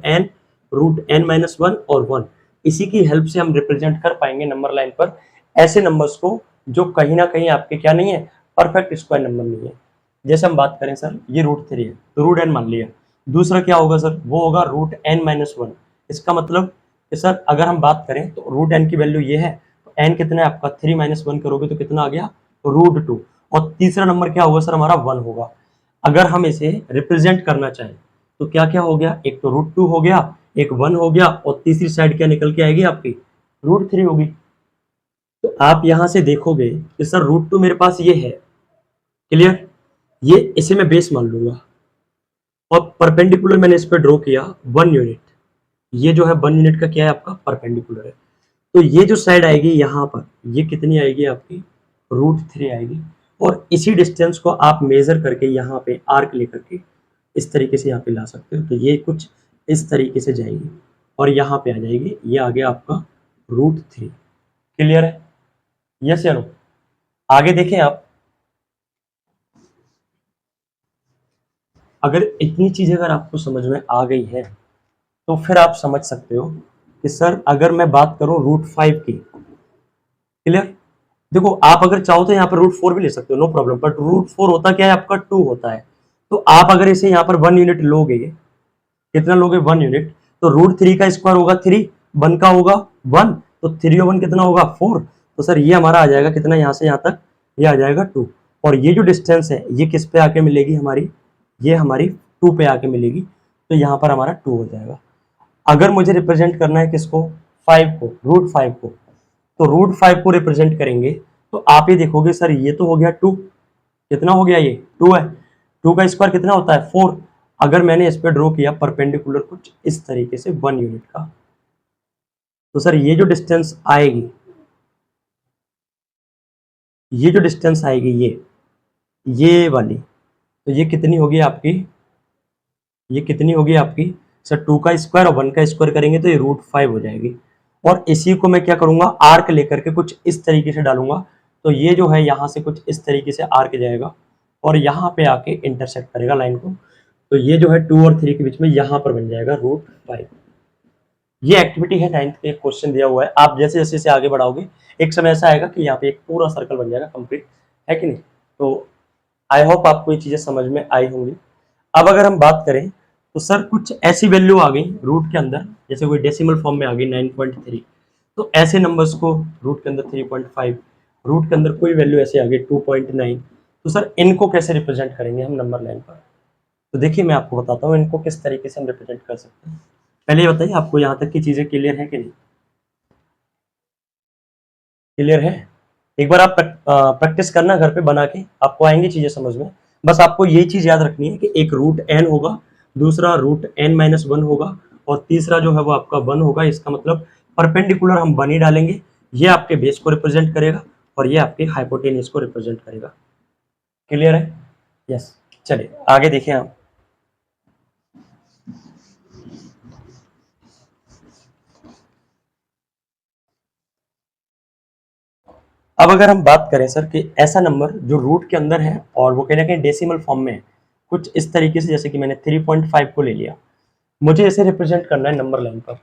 n-1 और 1, इसी की हेल्प से हम रिप्रेजेंट कर पाएंगे नंबर लाइन पर ऐसे नंबर्स को जो कहीं ना कहीं आपके क्या नहीं है, परफेक्ट स्क्वायर नंबर नहीं है। जैसे हम बात करें सर ये रूट 3 है तो रूट n मान लिया, दूसरा क्या होगा सर, वो होगा रूट n-1। इसका मतलब कि सर अगर हम बात करें तो रूट n की वैल्यू ये है, तो n कितना है आपका, 3-1 करोगे तो कितना आ गया, रूट 2। और तीसरा नंबर क्या होगा सर हमारा 1 होगा। अगर हम इसे रिप्रेजेंट करना चाहें तो क्या क्या हो गया, एक तो रूट 2 हो गया, एक 1 हो गया, और तीसरी साइड क्या निकल के आएगी आपकी, रूट 3 होगी। तो आप यहां से देखोगे कि सर रूट 2 मेरे पास ये है, क्लियर, ये इसे मैं बेस मान लूंगा, और परपेंडिकुलर मैंने इस पे ड्रॉ किया 1 यूनिट, ये जो है 1 यूनिट का क्या है आपका परपेंडिकुलर है। तो ये जो साइड आएगी यहाँ पर ये कितनी आएगी आपकी, √3 आएगी। और इसी डिस्टेंस को आप मेजर करके यहाँ पे आर्क लेकर के इस तरीके से यहाँ पे ला सकते हो। तो ये कुछ इस तरीके से जाएगी और यहाँ पे आ जाएगी, ये आ गया आपका √3। क्लियर है? यस या नो? आगे देखें आप, अगर इतनी चीजें अगर आपको समझ में आ गई है तो फिर आप समझ सकते हो कि सर अगर मैं बात करूं √5 की, क्लियर? देखो आप अगर चाहो तो यहाँ पर √4 भी ले सकते हो, नो प्रॉब्लम, बट √4 होता क्या है आपका 2 होता है। तो आप अगर इसे यहाँ पर 1 यूनिट लोगे, कितना लोगे 1 यूनिट, तो √3 का स्क्वायर होगा 3, 1 का होगा 1, तो 3 और 1 कितना होगा 4। तो सर ये हमारा आ जाएगा कितना, यहाँ से यहाँ तक ये आ जाएगा 2। और ये जो डिस्टेंस है ये किस पे आके मिलेगी हमारी, ये हमारी 2 पे आके मिलेगी। तो यहाँ पर हमारा 2 हो जाएगा। अगर मुझे रिप्रेजेंट करना है किसको, 5 को, √5 को, तो √5 को रिप्रेजेंट करेंगे तो आप ये देखोगे सर ये तो हो गया 2, कितना हो गया, ये 2 है, 2 का स्क्वायर कितना होता है 4। अगर मैंने इस पे ड्रॉ किया परपेंडिकुलर कुछ इस तरीके से 1 यूनिट का, तो सर ये जो डिस्टेंस आएगी, ये जो डिस्टेंस आएगी ये वाली, तो ये कितनी होगी आपकी, ये कितनी होगी आपकी सर 2 का स्क्वायर और 1 का स्क्वायर करेंगे तो ये √5 हो जाएगी। और इसी को मैं क्या करूंगा, आर्क लेकर के कुछ इस तरीके से डालूंगा, तो ये जो है यहाँ से कुछ इस तरीके से आर्क जाएगा और यहाँ पे आके इंटरसेक्ट करेगा लाइन को। तो ये जो है 2 और 3 के बीच में यहाँ पर बन जाएगा √5। ये एक्टिविटी है 9th के, क्वेश्चन दिया हुआ है। आप जैसे जैसे इसे आगे बढ़ाओगे एक समय ऐसा आएगा कि यहाँ पे एक पूरा सर्कल बन जाएगा कंप्लीट, है कि नहीं? तो आई होप आपको ये चीजें समझ में आई होंगी। अब अगर हम बात करें तो सर कुछ ऐसी वैल्यू आ गई रूट के अंदर, जैसे कोई डेसिमल फॉर्म में आ गई 9.3, तो ऐसे नंबर्स को रूट के अंदर 3.5, रूट के अंदर कोई वैल्यू ऐसे आ गई 2.9, तो सर इनको कैसे रिप्रेजेंट करेंगे हम नंबर लाइन पर? तो देखिए मैं आपको बताता हूँ इनको किस तरीके से हम रिप्रेजेंट कर सकते हैं। पहले ये बताइए आपको यहाँ तक की चीजें क्लियर है कि नहीं? क्लियर है? एक बार आप प्रैक्टिस करना घर पे बना के, आपको आएंगी चीजें समझ में। बस आपको ये चीज याद रखनी है कि एक √n होगा, दूसरा √n-1 होगा और तीसरा जो है वो आपका 1 होगा। इसका मतलब परपेंडिकुलर हम 1 ही डालेंगे, ये आपके बेस को रिप्रेजेंट करेगा और ये आपके हाइपोटेनियस को रिप्रेजेंट करेगा। क्लियर है? यस। चलिए आगे देखें आप। अब अगर हम बात करें सर कि ऐसा नंबर जो रूट के अंदर है और वो कहीं ना कहीं डेसिमल फॉर्म में है, कुछ इस तरीके से, जैसे कि मैंने 3.5 को ले लिया, मुझे इसे रिप्रेजेंट करना है नंबर लाइन पर।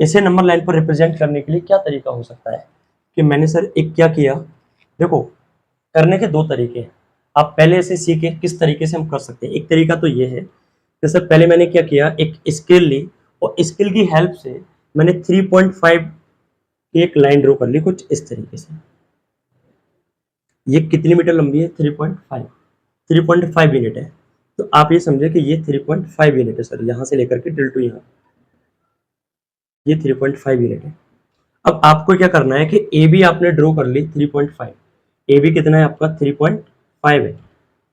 इसे नंबर लाइन पर रिप्रेजेंट करने के लिए क्या तरीका हो सकता है कि मैंने सर एक क्या किया, देखो करने के 2 तरीके हैं। आप पहले इसे सीखे किस तरीके से हम कर सकते हैं। एक तरीका तो ये है कि सर पहले मैंने क्या किया, एक स्केल ली और स्केल की हेल्प से मैंने 3.5 की एक लाइन ड्रॉ कर ली कुछ इस तरीके से। ये कितनी मीटर लंबी है? 3.5 यूनिट है। तो आप ये समझे कि ये 3.5 यूनिट है सर, यहाँ से लेकर के टिल टू यहाँ, ये 3.5 यूनिट है। अब आपको क्या करना है कि ए बी आपने ड्रॉ कर ली 3.5, ए बी कितना है आपका 3.5 है।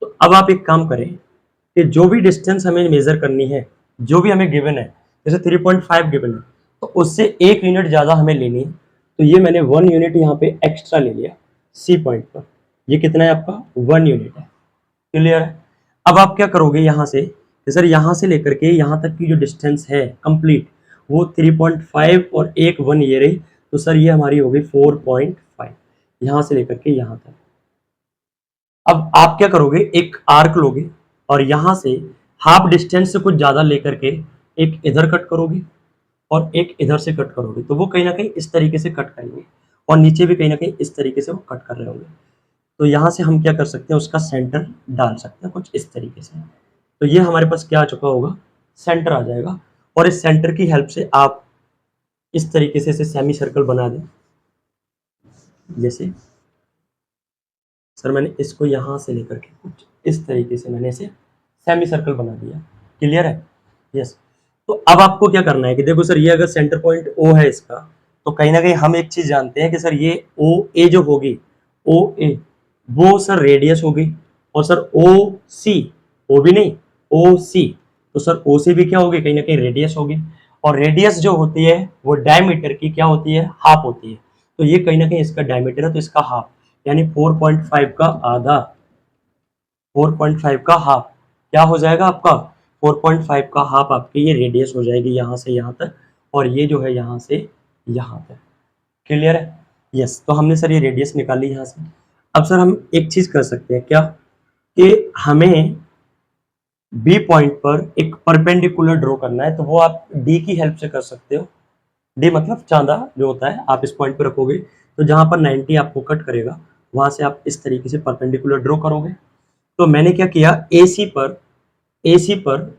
तो अब आप एक काम करें कि जो भी डिस्टेंस हमें मेजर करनी है, जो भी हमें गिवन है, जैसे 3.5 गिवन है तो उससे 1 यूनिट ज़्यादा हमें लेनी है। तो ये मैंने 1 यूनिट यहाँ पे एक्स्ट्रा ले लिया सी पॉइंट पर। ये कितना है आपका 1 यूनिट है। क्लियर है? अब आप क्या करोगे यहाँ से, सर यहाँ से लेकर के यहाँ तक की जो डिस्टेंस है कंप्लीट वो 3.5 और 1 ये रही, तो सर ये हमारी हो गई 4.5 यहाँ से लेकर के यहाँ तक। अब आप क्या करोगे, एक आर्क लोगे और यहाँ से हाफ डिस्टेंस से कुछ ज़्यादा लेकर के एक इधर कट करोगे और एक इधर से कट करोगे, तो वो कहीं ना कहीं इस तरीके से कट करेंगे और नीचे भी कहीं ना कहीं इस तरीके से वो कट कर रहे होंगे। तो यहाँ से हम क्या कर सकते हैं, उसका सेंटर डाल सकते हैं कुछ इस तरीके से। तो ये हमारे पास क्या आ चुका होगा, सेंटर आ जाएगा। और इस सेंटर की हेल्प से आप इस तरीके से इसे सेमी सर्कल बना दें। जैसे सर मैंने इसको यहाँ से लेकर के कुछ इस तरीके से मैंने इसे सेमी सर्कल बना दिया। क्लियर है? यस। तो अब आपको क्या करना है कि देखो सर ये अगर सेंटर पॉइंट ओ है इसका, तो कहीं ना कहीं हम एक चीज जानते हैं कि सर ये ओ ए जो होगी, ओ ए वो सर रेडियस होगी, और सर ओ सी, ओ भी नहीं ओ सी, तो सर ओ सी भी क्या होगी, कहीं ना कहीं रेडियस होगी। और रेडियस जो होती है वो डायमीटर की क्या होती है, हाफ होती है। तो ये कहीं ना कहीं इसका डायमीटर है तो इसका हाफ। यानी 4.5 का आधा, 4.5 का हाफ क्या हो जाएगा आपका, 4.5 का हाफ आपकी ये रेडियस हो जाएगी यहाँ से यहाँ तक, और ये जो है यहाँ से यहाँ तक। क्लियर है? यस। तो हमने सर ये रेडियस निकाली यहाँ से। अब सर हम एक चीज कर सकते हैं क्या, कि हमें बी पॉइंट पर एक परपेंडिकुलर ड्रॉ करना है, तो वो आप डी की हेल्प से कर सकते हो। डी मतलब चांदा जो होता है, आप इस पॉइंट पर रखोगे तो जहां पर 90 आपको कट करेगा वहां से आप इस तरीके से परपेंडिकुलर ड्रॉ करोगे। तो मैंने क्या किया, एसी पर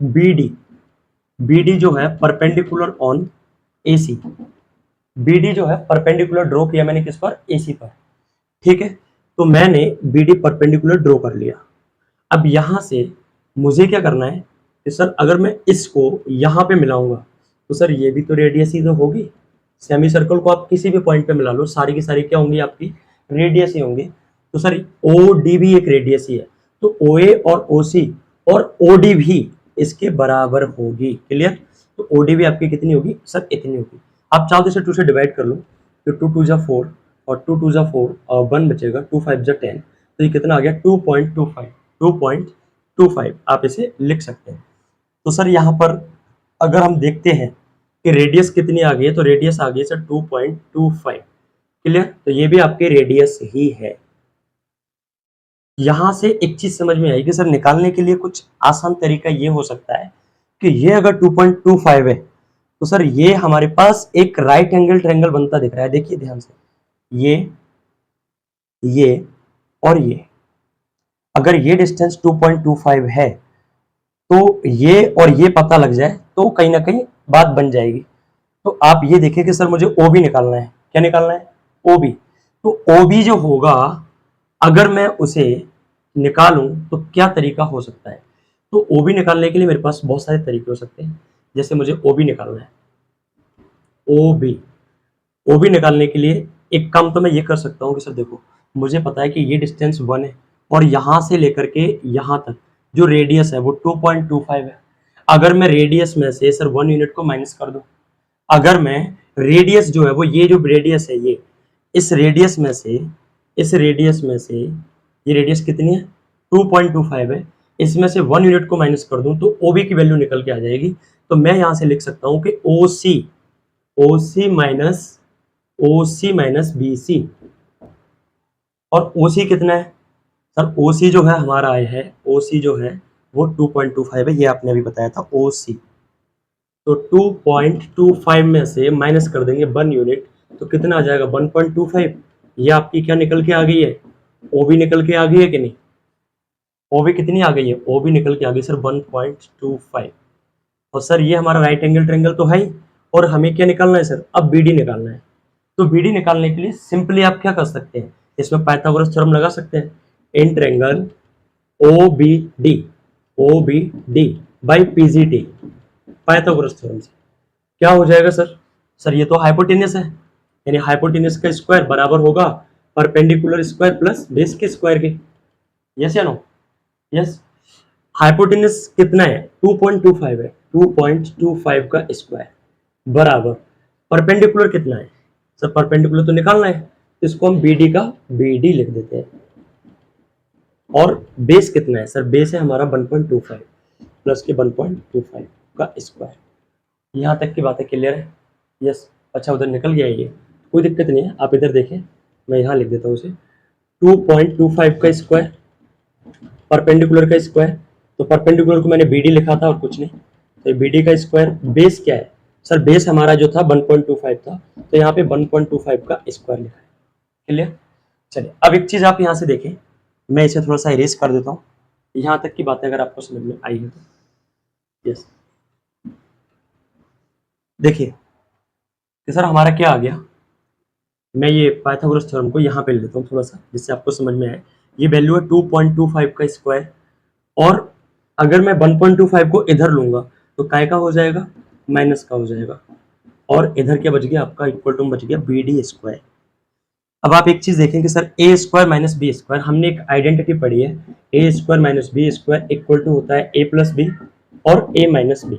बीडी जो है परपेंडिकुलर ऑन एसी, बीडी जो है परपेंडिकुलर ड्रॉ किया मैंने किस पर, एसी पर। ठीक है, तो मैंने बीडी परपेंडिकुलर ड्रॉ कर लिया। अब यहां से मुझे क्या करना है कि सर अगर मैं इसको यहां पे मिलाऊंगा तो सर ये भी तो रेडियस ही तो होगी। सेमी सर्कल को आप किसी भी पॉइंट पे मिला लो, सारी की सारी क्या होंगी आपकी, रेडियस ही होंगी। तो सर ओ डी भी एक रेडियस ही है, तो ओ ए और ओ सी और ओ डी भी इसके बराबर होगी। क्लियर? तो ओ डी भी आपकी कितनी होगी सर, इतनी होगी। आप चाहो तो इसे 2 से डिवाइड कर लो, तो 2 2 जा 4 और 2 2 जा 4 और 1 बचेगा, 2 5 जा 10, तो ये कितना आ गया 2.25, 2.25 आप इसे लिख सकते हैं। तो सर यहाँ पर अगर हम देखते हैं कि रेडियस कितनी आ गई है, तो रेडियस आ गई है सर 2.25। क्लियर? तो ये भी आपकी रेडियस ही है। यहां से एक चीज समझ में आई कि सर निकालने के लिए कुछ आसान तरीका ये हो सकता है कि ये अगर 2.25 है तो सर ये हमारे पास एक राइट एंगल ट्रायंगल बनता दिख रहा है। देखिए ध्यान से, ये और ये, अगर ये डिस्टेंस 2.25 है तो ये और ये पता लग जाए तो कहीं ना कहीं बात बन जाएगी। तो आप ये देखिए कि सर मुझे ओ बी निकालना है। क्या निकालना है? O B. तो ओ बी जो होगा, अगर मैं उसे निकालूं तो क्या तरीका हो सकता है? तो ओ बी निकालने के लिए मेरे पास बहुत सारे तरीके हो सकते हैं। जैसे मुझे ओ बी निकालना है, ओ बी, ओ बी निकालने के लिए एक काम तो मैं ये कर सकता हूँ कि सर देखो, मुझे पता है कि ये डिस्टेंस 1 है और यहां से लेकर के यहां तक जो रेडियस है वो 2.25 है। अगर मैं रेडियस में से सर 1 यूनिट को माइनस कर दूं, अगर मैं रेडियस जो है वो, ये जो रेडियस है ये, इस रेडियस में से, ये रेडियस कितनी है 2.25 है, इसमें से 1 यूनिट को माइनस कर दूं तो ओ बी की वैल्यू निकल के आ जाएगी। तो मैं यहां से लिख सकता हूं कि ओ सी माइनस बी सी, और ओ सी कितना है सर, ओ सी जो है हमारा आया है, ओ सी जो है वो 2.25 है, ये आपने अभी बताया था ओ सी। तो 2.25 में से माइनस कर देंगे 1 यूनिट तो कितना आ जाएगा 1.25। ये आपकी क्या निकल के आ गई है, ओ बी निकल के आ गई है कि नहीं? ओ बी कितनी आ गई है, ओ बी निकल के आ गई सर 1.25। और सर ये हमारा राइट एंगल ट्रायंगल तो है ही, और हमें क्या निकालना है सर, अब बी डी निकालना है। तो बी डी निकालने के लिए सिंपली आप क्या कर सकते हैं, इसमें पाइथागोरस थ्योरम लगा सकते हैं। In triangle O B D by PGT, Pythagoras theorem से क्या हो जाएगा सर, सर ये तो हाइपोटेनस है, यानी हाइपोटेनस का स्क्वायर बराबर होगा परपेंडिकुलर स्क्वायर प्लस बेस के स्क्वायर के। यस या नो? यस। हाइपोटेनस कितना है 2.25 है, 2.25 का स्क्वायर बराबर परपेंडिकुलर कितना है सर, परपेंडिकुलर तो निकालना है, तो इसको हम बी डी का बी डी लिख देते हैं। और बेस कितना है सर, बेस है हमारा 1.25 प्लस के 1.25 का स्क्वायर। यहाँ तक की बातें क्लियर है? यस। अच्छा उधर निकल गया ये, कोई दिक्कत नहीं है, आप इधर देखें, मैं यहाँ लिख देता हूँ उसे 2.25 का स्क्वायर, परपेंडिकुलर का स्क्वायर। तो परपेंडिकुलर को मैंने बी डी लिखा था और कुछ नहीं, तो बी डी का स्क्वायर। बेस क्या है सर, बेस हमारा जो था 1.25 था, तो यहाँ पे 1.25 का स्क्वायर लिखा है। क्लियर? चलिए अब एक चीज आप यहाँ से देखें, मैं इसे थोड़ा सा इरेज कर देता हूँ, यहाँ तक की बातें अगर आपको समझ में आई है तो। यस, देखिए कि सर हमारा क्या आ गया, मैं ये पाइथागोरस थ्योरम को यहाँ पे ले लेता हूँ थोड़ा सा जिससे आपको समझ में आए। ये वैल्यू है 2.25 का स्क्वायर, और अगर मैं 1.25 को इधर लूंगा तो काय का हो जाएगा, माइनस का हो जाएगा, और इधर क्या बच गया आपका, इक्वल टू बच गया बी डी स्क्वायर। अब आप एक चीज देखें कि sir A square minus B square, हमने एक आइडेंटिटी पढ़ी है, A square minus B square equal to होता है ए प्लस बी और ए माइनस बी।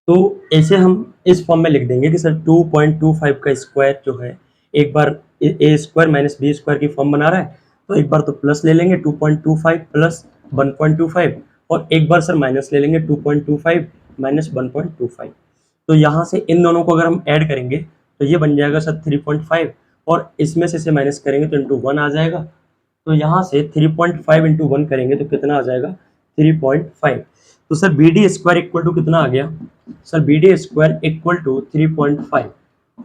तो ऐसे हम इस फॉर्म में लिख देंगे कि सर 2.25 का स्क्वायर जो है, एक बार ए स्क्वायर माइनस बी स्क्वायर की फॉर्म बना रहा है, तो एक बार तो प्लस ले लेंगे 2.25 प्लस 1.25, और एक बार सर माइनस ले लेंगे 2.25 माइनस 1.25। तो यहाँ से इन दोनों को अगर हम ऐड करेंगे तो ये बन जाएगा सर 3.5, और इसमें से इसे माइनस करेंगे तो इंटू 1 आ जाएगा। तो यहाँ से 3.5 इंटू 1 करेंगे तो कितना आ जाएगा 3.5। तो sir B D square equal to कितना आ गया sir, B D square equal to 3.5,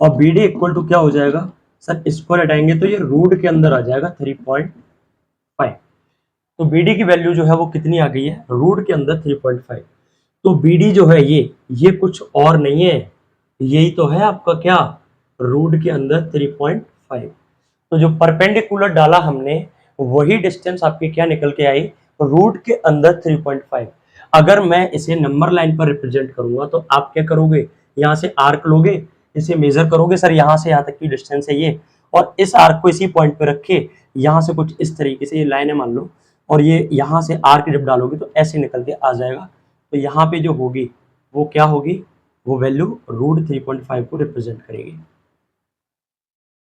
और बी डी इक्वल टू क्या हो जाएगा सर, स्क्वायर हटाएंगे तो ये रूट के अंदर आ जाएगा 3.5। तो बी डी की वैल्यू जो है वो कितनी आ गई है, रूट के अंदर 3.5। तो बी डी जो है ये कुछ और नहीं है, यही तो है आपका क्या, रूट के अंदर 3.5। तो जो परपेंडिकुलर डाला हमने वही डिस्टेंस आपकी क्या निकल के आई, रूट के अंदर 3.5। अगर मैं इसे नंबर लाइन पर रिप्रेजेंट करूंगा तो आप क्या करोगे, यहाँ से आर्क लोगे, इसे मेजर करोगे सर, यहाँ से यहाँ तक की डिस्टेंस है ये, और इस आर्क को इसी पॉइंट पे रखे, यहाँ से कुछ इस तरीके से ये लाइन है मान लो, और ये यहाँ से आर्क जब डालोगे तो ऐसे निकल के आ जाएगा। तो यहाँ पे जो होगी वो क्या होगी, वो वैल्यू रूट 3.5 को रिप्रेजेंट करेगी।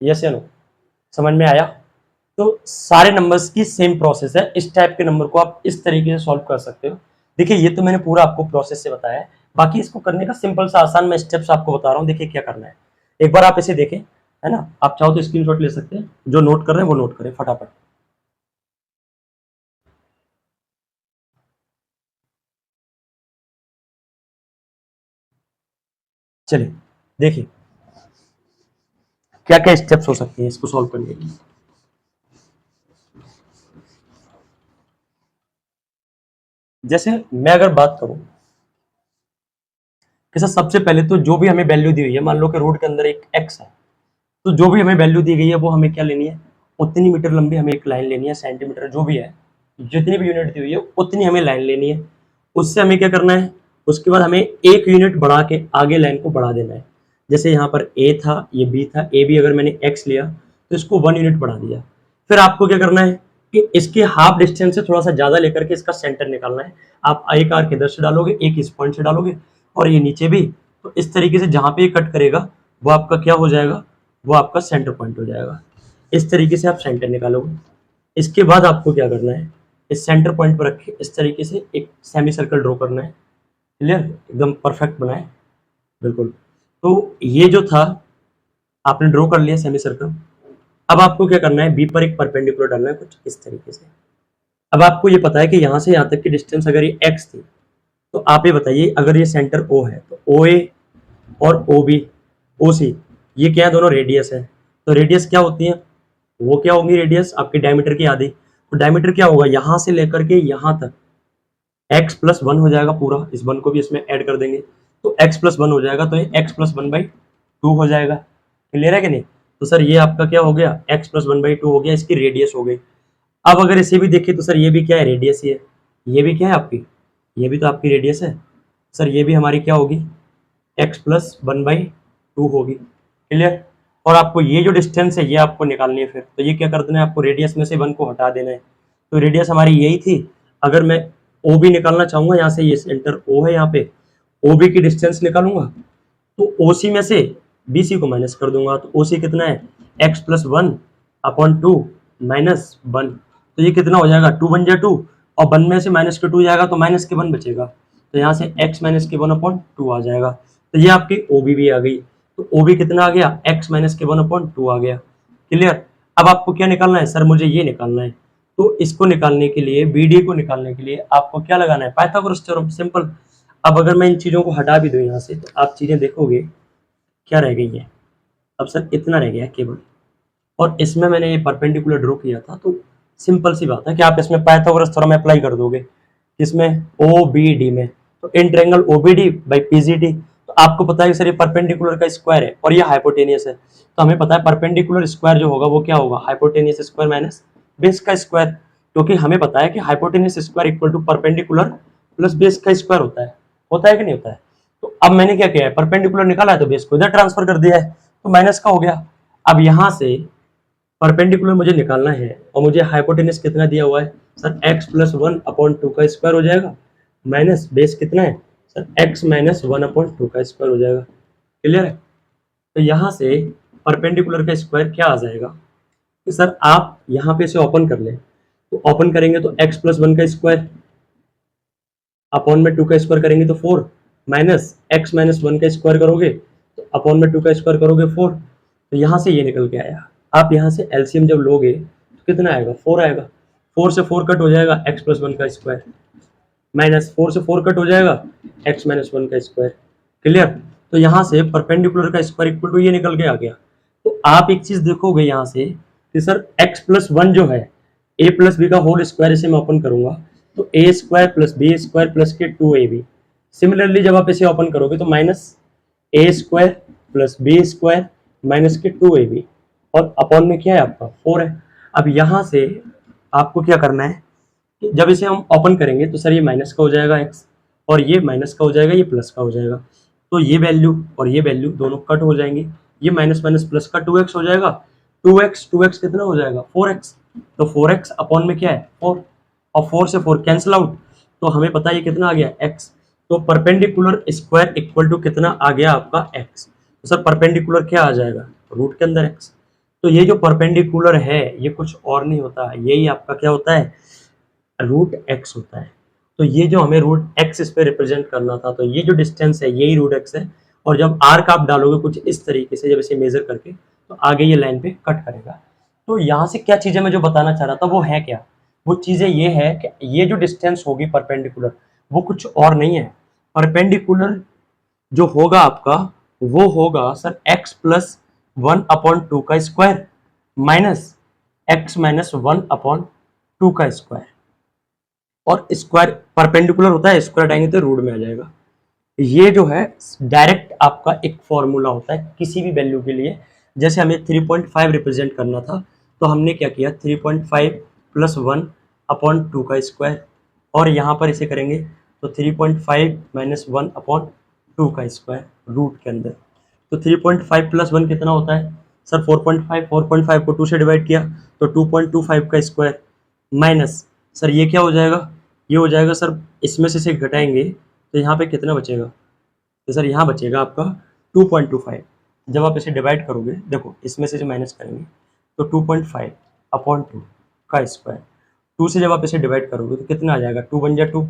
यस या नो, समझ में आया? तो सारे नंबर्स की सेम प्रोसेस है, इस टाइप के नंबर को आप इस तरीके से सॉल्व कर सकते हो। देखिए ये तो मैंने पूरा आपको प्रोसेस से बताया है, बाकी इसको करने का सिंपल सा आसान मैं स्टेप्स आपको बता रहा हूँ। देखिए क्या करना है, एक बार आप इसे देखें, है ना, आप चाहो तो स्क्रीनशॉट ले सकते हैं, जो नोट कर रहे हैं वो नोट करें फटाफट। चलिए देखिए क्या क्या स्टेप्स हो सकते हैं इसको सॉल्व करने के लिए। जैसे मैं अगर बात करूं कि सर सबसे पहले तो जो भी हमें वैल्यू दी हुई है, मान लो कि रोड के अंदर एक एक्स है, तो जो भी हमें वैल्यू दी गई है वो हमें क्या लेनी है, उतनी मीटर लंबी हमें एक लाइन लेनी है, सेंटीमीटर जो भी है, जितनी भी यूनिट दी हुई है उतनी हमें लाइन लेनी है। उससे हमें क्या करना है, उसके बाद हमें एक यूनिट बढ़ा के आगे लाइन को बढ़ा देना है। जैसे यहाँ पर ए था, ये बी था, ए बी अगर मैंने एक्स लिया तो इसको 1 यूनिट बढ़ा दिया। फिर आपको क्या करना है कि इसके हाफ डिस्टेंस से थोड़ा सा ज्यादा लेकर के इसका सेंटर निकालना है। आप एक आर्क इधर से डालोगे, एक इस पॉइंट से डालोगे, और ये नीचे भी, तो इस तरीके से जहां पे ये कट करेगा वो आपका क्या हो जाएगा, वो आपका सेंटर पॉइंट हो जाएगा। इस तरीके से आप सेंटर निकालोगे। इसके बाद आपको क्या करना है, इस सेंटर पॉइंट पर रखे इस तरीके से एक सेमी सर्कल ड्रॉ करना है। क्लियर, एकदम परफेक्ट बनाए, बिल्कुल। तो ये जो था आपने ड्रॉ कर लिया सेमी सर्कल। अब आपको क्या करना है, बी पर एक परपेंडिकुलर डालना है कुछ इस तरीके से। अब आपको ये पता है कि यहाँ से यहाँ तक की डिस्टेंस अगर ये एक्स थी, तो आप ये बताइए अगर ये सेंटर ओ है तो ओ ए और ओ बी ओ सी ये क्या है, दोनों रेडियस है। तो रेडियस क्या होती है, वो क्या होगी रेडियस आपकी डायमीटर की आधी। तो डायमीटर क्या होगा, यहाँ से लेकर के यहाँ तक x प्लस 1 हो जाएगा पूरा, इस 1 को भी इसमें ऐड कर देंगे तो x प्लस 1 हो जाएगा, तो ये x प्लस 1/2 हो जाएगा। क्लियर है कि नहीं? तो सर ये आपका क्या हो गया, x प्लस 1/2 हो गया, इसकी रेडियस हो गई। अब अगर इसे भी देखें तो सर ये भी क्या है, रेडियस ही है। ये भी क्या है आपकी, ये भी तो आपकी रेडियस है। सर ये भी हमारी क्या होगी, x प्लस 1/2 होगी। क्लियर? और आपको ये जो डिस्टेंस है ये आपको निकालनी है। फिर तो ये क्या कर देना है, आपको रेडियस में से 1 को हटा देना है। तो रेडियस हमारी यही थी। अगर मैं ओ बी निकालना चाहूंगा, यहाँ से ये सेंटर ओ है, यहाँ पे ओ बी की डिस्टेंस निकालूंगा तो ओ सी में से बी सी को माइनस कर दूंगा। तो ओ सी कितना है, एक्स प्लस 1/2 माइनस 1। तो ये कितना हो जाएगा, 2 बन जाए 2, और 1 में से माइनस के 2 जाएगा तो माइनस के 1 बचेगा। तो यहाँ से x माइनस के 1/2 आ जाएगा। तो ये आपकी ओ बी भी आ गई। तो ओ बी कितना आ गया, x माइनस के 1/2 आ गया। क्लियर? अब आपको क्या निकालना है, सर मुझे ये निकालना है। तो इसको निकालने के लिए, बी डी को निकालने के लिए आपको क्या लगाना है, पाइथागोरस थ्योरम, सिंपल। अब अगर मैं इन चीजों को हटा भी दूं यहाँ से तो आप चीजें देखोगे क्या रह गई है। अब सर इतना रह गया केवल, और इसमें मैंने ये परपेंडिकुलर ड्रॉ किया था। तो सिंपल सी बात है कि आप इसमें पाइथागोरस थ्योरम अप्लाई कर दोगे, इसमें ओ बी डी में। तो in triangle O B D by P G D, तो आपको पता है कि सर ये परपेंडिकुलर का स्क्वायर है और ये हाइपोटेनियस है। तो हमें पता है परपेंडिकुलर स्क्वायर जो होगा वो क्या होगा, हाइपोटेनियस स्क्वायर माइनस बेस का स्क्वायर। क्योंकि हमें पता है कि hypotenuse square equal to perpendicular plus base का स्क्वायर होता है कि नहीं होता है? तो अब मैंने क्या किया है, परपेंडिकुलर निकाला है तो बेस को इधर ट्रांसफर कर दिया है, तो माइनस का हो गया। अब यहाँ से परपेंडिकुलर मुझे निकालना है और मुझे हाइपोटेनस कितना दिया हुआ है सर, x प्लस 1/2 का स्क्वायर हो जाएगा, माइनस बेस कितना है सर, x माइनस 1/2 का स्क्वायर हो जाएगा। क्लियर है? तो यहाँ से परपेंडिकुलर का स्क्वायर क्या आ जाएगा कि सर आप यहाँ पे इसे ओपन कर लें, तो ओपन करेंगे तो x प्लस 1 का स्क्वायर अपॉन में 2 का स्क्वायर करेंगे तो 4 माइनस x माइनस 1 का स्क्वायर करोगे तो अपॉन में 2 का स्क्वायर करोगे 4। तो यहाँ से ये निकल के आया। आप यहाँ से एलसीएम जब लोगे तो कितना आएगा 4 आएगा। 4 से 4 कट हो जाएगा x प्लस 1 का स्क्वायर माइनस 4 से 4 कट हो जाएगा x माइनस 1 का स्क्वायर। क्लियर। तो यहाँ से परपेंडिकुलर का स्क्वायर इक्वल टू ये निकल के आ गया। तो आप एक चीज देखोगे यहाँ से कि सर x प्लस 1 जो है a प्लस बी का होल स्क्वायर इसे मैं ओपन करूंगा तो A square plus B square plus के 2ab। सिमिलरली जब आप इसे ओपन करोगे तो minus A square plus B square minus के 2ab और अपॉन में क्या है आपका 4 है। अब यहाँ से आपको क्या करना है कि जब इसे हम ओपन करेंगे तो सर ये माइनस का हो जाएगा x और ये माइनस का हो जाएगा, ये प्लस का हो जाएगा। तो ये वैल्यू और ये वैल्यू दोनों कट हो जाएंगे, ये माइनस माइनस प्लस का 2x हो जाएगा। 2x कितना हो जाएगा 4x। तो 4x अपॉन में क्या है 4 और 4 से 4 कैंसिल आउट। तो हमें पता है ये कितना आ गया x। तो परपेंडिकुलर स्क्वायर इक्वल टू कितना आ गया आपका x। तो सर परपेंडिकुलर क्या आ जाएगा रूट के अंदर x। तो ये जो परपेंडिकुलर है ये कुछ और नहीं होता, यही आपका क्या होता है रूट x होता है। तो ये जो हमें रूट x इस पे रिप्रेजेंट करना था, तो ये जो डिस्टेंस है यही रूट x है। और जब आर्क आप डालोगे कुछ इस तरीके से जब इसे मेजर करके तो आगे ये लाइन पे कट करेगा। तो यहाँ से क्या चीजें मैं जो बताना चाह रहा था वो है क्या, वो चीजें ये है कि ये जो डिस्टेंस होगी परपेंडिकुलर वो कुछ और नहीं है। परपेंडिकुलर जो होगा आपका वो होगा सर x प्लस 1 अपॉन 2 का square minus x minus 1 upon 2 का स्क्वायर। और स्क्वायर परपेंडिकुलर होता है, स्क्वायर हटाएंगे तो रूट में आ जाएगा। ये जो है डायरेक्ट आपका एक फॉर्मूला होता है किसी भी वैल्यू के लिए। जैसे हमें 3.5 रिप्रेजेंट करना था तो हमने क्या किया 3.5 प्लस 1 अपॉन 2 का स्क्वायर और यहाँ पर इसे करेंगे तो 3.5 माइनस 1 अपॉन 2 का स्क्वायर रूट के अंदर। तो 3.5 प्लस 1 कितना होता है सर 4.5। 4.5 को 2 से डिवाइड किया तो 2.25 का स्क्वायर माइनस सर ये क्या हो जाएगा, ये हो जाएगा सर इसमें से घटाएंगे तो यहाँ पे कितना बचेगा तो सर यहाँ बचेगा आपका 2.25। जब आप इसे डिवाइड करोगे देखो इसमें से जो माइनस करेंगे तो 2.5 अपॉन 2 का स्क्वायर। 2 से जब आप इसे डिवाइड करोगे तो कितना आ जाएगा 2 बन जा 2,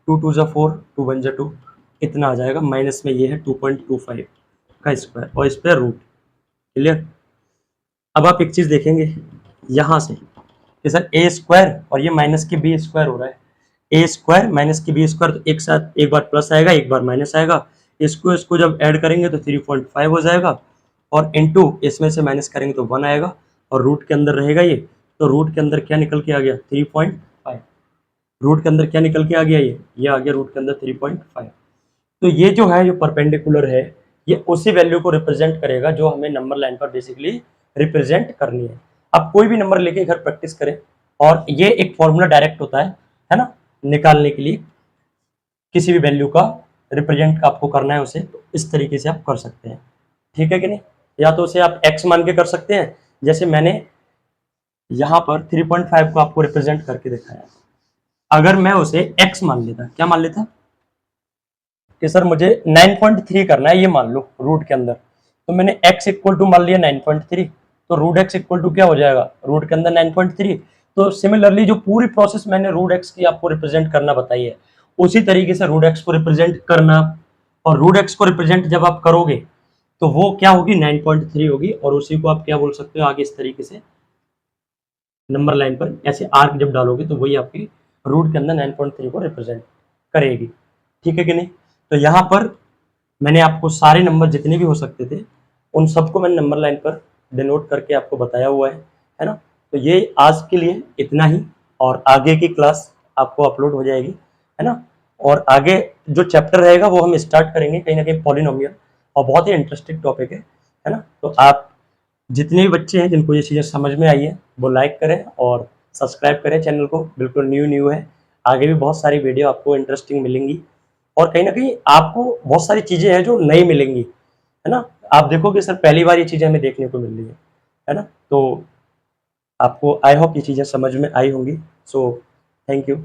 2 2 जा 4, 2 बन जा 2, इतना आ जाएगा। माइनस में ये है 2.25 का स्क्वायर और इस पर रूट। क्लियर। अब आप एक चीज देखेंगे यहाँ से कि सर ए स्क्वायर और ये माइनस के बी स्क्वायर हो रहा है। ए स्क्वायर माइनस के बी स्क्वायर तो एक साथ एक बार प्लस आएगा एक बार माइनस आएगा। इसको जब ऐड करेंगे तो 3.5 हो जाएगा और इनटू इसमें से माइनस करेंगे तो 1 आएगा और रूट के अंदर रहेगा ये। तो रूट के अंदर क्या निकल के आ गया 3.5। रूट के अंदर क्या निकल के आ गया ये आ गया रूट के अंदर 3.5। तो ये जो है जो परपेंडिकुलर है ये उसी वैल्यू को रिप्रेजेंट करेगा जो हमें नंबर लाइन पर बेसिकली रिप्रेजेंट करनी है। आप कोई भी नंबर लेके घर प्रैक्टिस करें और ये एक फॉर्मूला डायरेक्ट होता है ना, निकालने के लिए किसी भी वैल्यू का रिप्रेजेंट आपको करना है उसे, तो इस तरीके से आप कर सकते हैं। ठीक है कि नहीं। या तो उसे आप x मान के कर सकते हैं जैसे मैंने यहाँ पर 3.5 को आपको रिप्रेजेंट करके दिखाया। अगर मैं उसे x मान लेता, क्या मान लेता कि सर मुझे 9.3 करना है ये मान लो रूट के अंदर, तो मैंने x इक्वल टू मान लिया 9.3 तो रूट x इक्वल टू क्या हो जाएगा रूट के अंदर 9.3। तो सिमिलरली जो पूरी प्रोसेस मैंने रूट x की आपको रिप्रेजेंट करना बताई है उसी तरीके से रूट x को रिप्रेजेंट करना। और रूट x को रिप्रेजेंट जब आप करोगे तो वो क्या होगी 9.3 होगी और उसी को आप क्या बोल सकते हो आगे इस तरीके से नंबर लाइन पर ऐसे आर्क जब डालोगे तो वही आपकी रूट के अंदर 9.3 को रिप्रेजेंट करेगी। ठीक है कि नहीं। तो यहाँ पर मैंने आपको सारे नंबर जितने भी हो सकते थे उन सबको मैंने नंबर लाइन पर डिनोट करके आपको बताया हुआ है ना। तो ये आज के लिए इतना ही और आगे की क्लास आपको अपलोड हो जाएगी है ना। और आगे जो चैप्टर रहेगा वो हम स्टार्ट करेंगे कहीं ना कहीं पॉलिनोमियल और बहुत ही इंटरेस्टिंग टॉपिक है ना। तो आप जितने भी बच्चे हैं जिनको ये चीज़ें समझ में आई है वो लाइक करें और सब्सक्राइब करें चैनल को, बिल्कुल न्यू है। आगे भी बहुत सारी वीडियो आपको इंटरेस्टिंग मिलेंगी और कहीं ना कहीं आपको बहुत सारी चीज़ें हैं जो नई मिलेंगी है ना। आप देखोगे सर पहली बार ये चीज़ें हमें देखने को मिल रही है ना। तो आपको आई होप ये चीज़ें समझ में आई होंगी। So thank you.